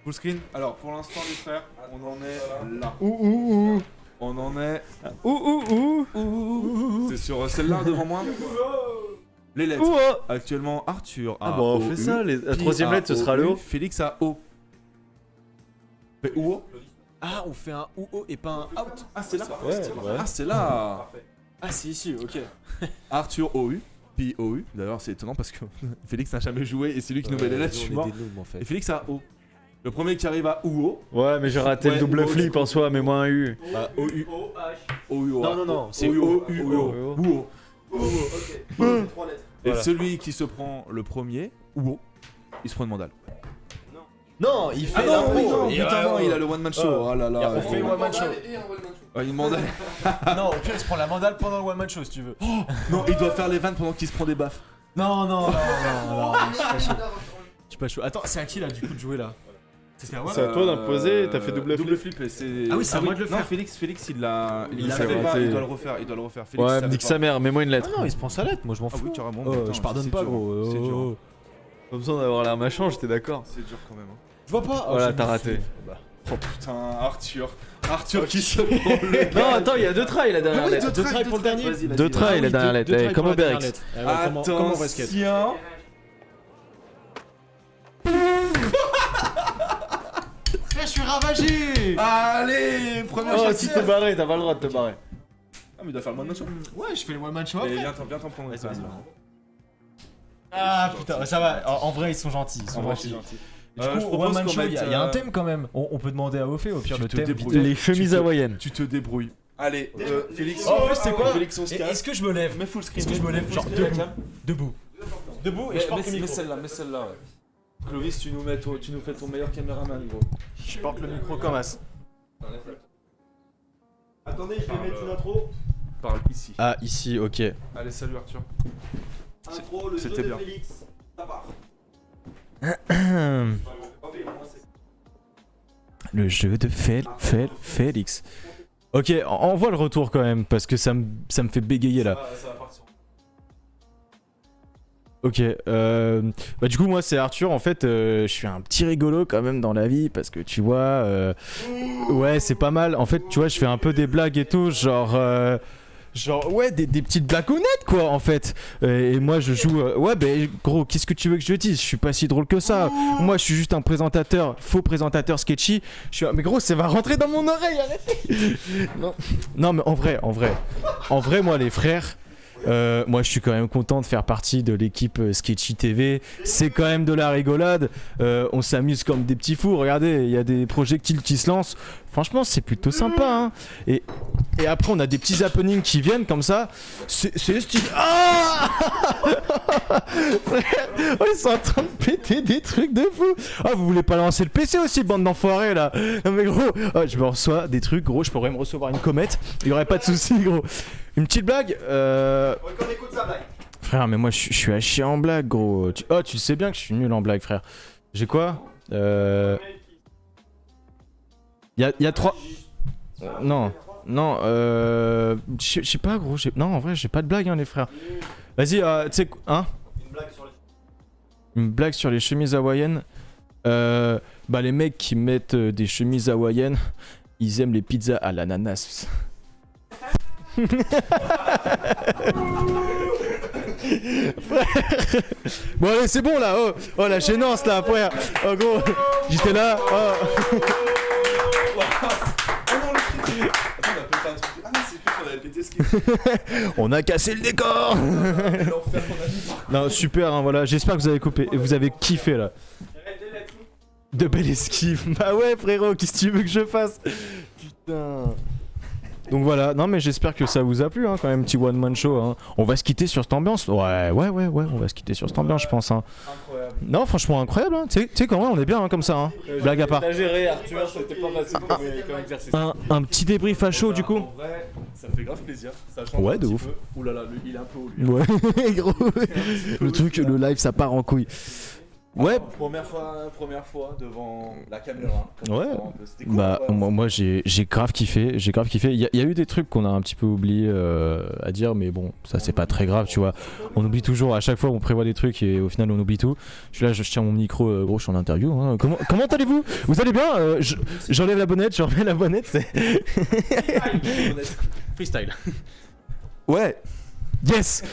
Full screen. Alors, pour l'instant, les frères, on en est là. Ouh. On en est. Ouh. C'est sur celle-là devant moi. Les lettres. Ouh. Actuellement, Arthur a Ah bah on O, fait U. ça, la Pi troisième a lettre ce O, sera le U. haut. Félix a O. Fait O. Ah, on fait un OO et pas un out. Ah, c'est là. Ouais. Ah, c'est là. Ah, c'est ici, ok. Arthur OU. Pi OU. D'ailleurs, c'est étonnant parce que Félix n'a jamais joué et c'est lui qui nous met les lettres. Je suis mort. Et Félix a O. Le premier qui arrive à OU. Ouais, mais j'ai raté le Ouais, double OU. flip en soi, mais moi un U. Bah, OU. OU. Non, c'est OU. OU. Et Voilà. celui qui se prend le premier, OU, il se prend une mandale. Non, il fait Ah non, l'impro. oui, non, Et putain, ouais, non, ouais. il a le one man show. Oh là là. On fait le one man show. Ah, une mandale. Non, au pire, il se prend la mandale pendant le one man show si tu veux. Non, il doit faire les vannes pendant qu'il se prend des baffes. Non, je suis pas chaud. Attends, c'est à qui là du coup de jouer là? C'était à moi C'est à toi d'imposer, t'as fait double flip. et c'est. Ah oui, c'est à moi de le Non, faire. Félix, il l'a. Il l'a fait fait. pas, il doit le refaire. Félix, Ouais, savait me nique pas. sa mère, mets-moi une lettre. Ah non, il se prend sa lettre, moi je m'en Ah fous. oui, carrément. Oh, putain, je pardonne c'est pas dur. gros. C'est dur. Oh. Pas besoin d'avoir l'air machin, j'étais d'accord. C'est dur quand même. hein. Je vois pas. Voilà, j'ai t'as mis raté. flip. Oh putain, Arthur qui se prend le. Non, attends, il y a deux trails la dernière Ah oui, lettre. Deux trails pour le dernier. Vas-y, vas-y, Deux vas-y. trails la dernière lettre, eh, comme au Berix. Comment on basket? Attention. Je suis ravagé. Allez, première Oh, chance. tu t'es barré, t'as pas le droit de te barrer. Ah, mais il doit faire le one man show. Ouais, je fais le one man show Et après. viens t'en prendre une. Vas-y. Ah putain, ça va. En vrai, ils sont gentils. Ils sont En vrai, c'est gentils. gentil. Et du Je coup, au propose one man qu'on show, il y mette, a un thème quand même. On peut demander à Ophé au pire Tu le te thème. débrouilles. Les chemises hawaïennes. Tu te débrouilles. Allez, Félix. Oh, en plus, c'est quoi? Félix, on se casse. Est-ce que je me lève? Mets full screen. Est-ce que je me lève genre debout? Debout et je porte le Mets micro. celle-là, ouais. Clovis, tu nous fais ton meilleur caméraman, gros. Je porte le micro comme as. Attendez, je vais mettre une intro. Parle ici. Ah, ici, ok. Allez, salut Arthur. Intro, le jeu C'était de bien. Félix. Ça part. Le jeu de Félix. Ok, on voit le retour quand même, parce que ça me fait bégayer là. Ça va partir. Ok, bah du coup moi c'est Arthur, en fait je suis un petit rigolo quand même dans la vie, parce que tu vois, ouais c'est pas mal, en fait tu vois je fais un peu des blagues et tout, genre Genre, ouais, des petites blagues honnêtes, quoi, en fait. Et moi, je joue. Ouais, ben, gros, qu'est-ce que tu veux que je te dise? Je suis pas si drôle que ça. Moi, je suis juste un faux présentateur sketchy. Mais gros, ça va rentrer dans mon oreille, arrêtez! Non, mais en vrai, moi, les frères. Moi je suis quand même content de faire partie de l'équipe Sketchy TV. C'est quand même de la rigolade. On s'amuse comme des petits fous. Regardez, il y a des projectiles qui se lancent. Franchement, c'est plutôt sympa. Hein. Et après, on a des petits happenings qui viennent comme ça. C'est style. Ah frère, ils sont en train de péter des trucs de fou. Ah, vous voulez pas lancer le PC aussi, bande d'enfoirés là? Non mais gros, je me reçois des trucs. Gros, je pourrais me recevoir une comète. Il y aurait pas de souci, gros. Une petite blague. Qu'on écoute sa blague. Frère, mais moi je suis à chier en blague, gros. Tu sais bien que je suis nul en blague, frère. J'ai quoi? Il y a 3. Non, je sais pas, gros. Non, en vrai, j'ai pas de blague, hein, les frères. Vas-y, tu sais quoi, hein? Une blague sur les chemises hawaïennes. Bah, les mecs qui mettent des chemises hawaïennes, ils aiment les pizzas à l'ananas. Bon allez, c'est bon là. Oh la gênance là, frère. Oh gros, j'étais là. Oh. On a cassé le décor. Non, super, hein, voilà. J'espère que vous avez coupé et vous avez kiffé là. De belles esquives. Bah ouais, frérot, qu'est-ce que tu veux que je fasse? Putain. Donc voilà, non mais j'espère que ça vous a plu, hein, quand même, petit one man show. Hein. On va se quitter sur cette ambiance. Ouais, on va se quitter sur cette ambiance, je pense. Hein. Incroyable. Non, franchement, incroyable. Hein. Tu sais, quand même, on est bien hein, comme ça. Hein. Blague à part. T'as géré, Arthur, c'était pas facile comme exercice. Un petit débrief à chaud, du coup. En vrai, ça fait grave plaisir. Ça change Ouais, un de petit ouf. peu. Ouh là là, il est un peu haut lui. Ouais, gros. Le truc, le live, ça part en couille. Ouais. Première fois devant la caméra. Ouais. C'était cool, Bah ouais. moi j'ai grave kiffé, Il y a eu des trucs qu'on a un petit peu oublié à dire, mais bon, ça c'est pas très grave, tu vois. On oublie toujours, à chaque fois on prévoit des trucs et au final on oublie tout. Je suis là, je tiens mon micro, gros, je suis en interview. Hein. Comment allez-vous? Vous allez bien? J'enlève la bonnette, je remets la bonnette, c'est... Freestyle. Ouais. Yes.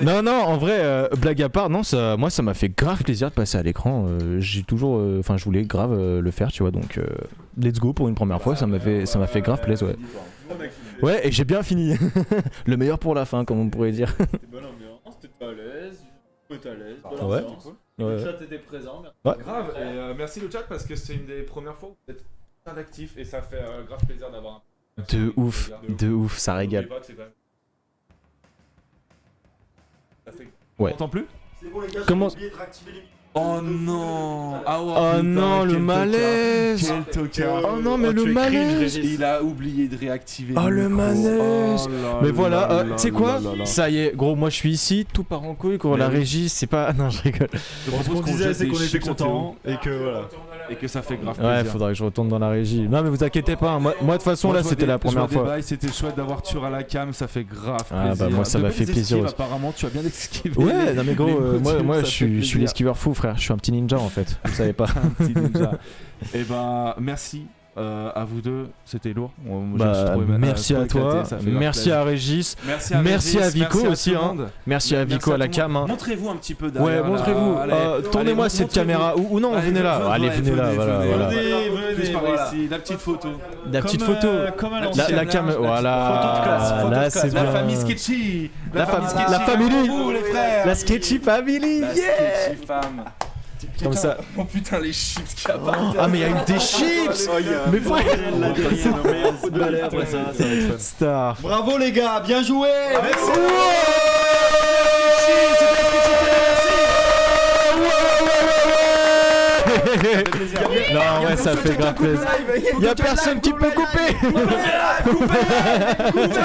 Non, en vrai, blague à part, non, moi ça m'a fait grave plaisir de passer à l'écran. J'ai toujours, je voulais grave le faire, tu vois, donc let's go pour une première fois, ça m'a fait grave plaisir, ouais. Ouais, et j'ai bien fini. Le meilleur pour la fin, comme on pourrait dire. C'était bonne ambiance, t'étais à l'aise, t'étais à l'aise, bonne Ouais. ambiance. Ouais. Le chat était présent, merci. Ouais. Grave, et merci le chat parce que c'est une des premières fois où vous êtes plein d'actifs et ça fait grave plaisir d'avoir un... De ouf, ça régale. N'oubliez pas que c'est quand même- Ça fait... Ouais. On t'entend plus? C'est bon, les gars, Comment- j'ai oublié de réactiver les micros. Oh non! Ah ouais, Oh putain, non, le quel malaise! tocard. Quel tocard! Oh non, mais le malaise! Il a oublié de réactiver Oh, le micro. malaise. Oh là Mais là voilà, là tu sais là quoi? là là. Ça y est, gros, moi je suis ici, tout part en couille, gros, Mais la oui. régie, c'est pas... Non, je rigole. Je propose qu'on disait, jette c'est des qu'on était chips au contents Théo et que voilà. et que ça fait grave Ouais, plaisir. faudrait que je retourne dans la régie. Non, mais vous inquiétez pas, hein, moi de toute façon, Moi, là, je vois c'était des- la je vois première des fois. bails, c'était chouette d'avoir Tur à la cam, ça fait grave Ah, plaisir. bah, moi, ça De m'a belles fait plaisir esquives, aussi. apparemment, tu as bien esquivé. Ouais, non mais gros, les modules, moi ça je fait suis plaisir. l'esquiveur fou, frère. Je suis un petit ninja en fait. Vous savez pas. Un petit ninja. Et ben, merci à vous deux, c'était lourd. Moi, je me suis Bah, trouvé merci trop à toi, éclaté, ça fait grave merci plaisir. à Régis, Merci à merci Régis, à Vico merci à aussi, tout le hein. monde. merci à Vico à la tout le cam. monde. Hein. Montrez-vous un petit peu Ouais, derrière. montrez-vous. Allez, Tournez-moi allez, cette caméra. Ou non, Allez, venez là. Allez, venez là. Voilà, voilà. Plus par voilà. ici, la petite photo. La petite photo. Comme à La- l'ancienne. La cam. Voilà. Là, c'est La bien. famille Sketchy. La famille. Pour vous, les frères. La Sketchy Family. La Yeah. Sketchy femme. Comme ça. Oh putain, les chips qu'il y a par terre. Ah mais il y a une des chips. Mais frère. Star. Bravo les gars, bien joué. Non, ouais, ça fait grave plaisir. Il y a personne qui peut couper. Allez, coupez.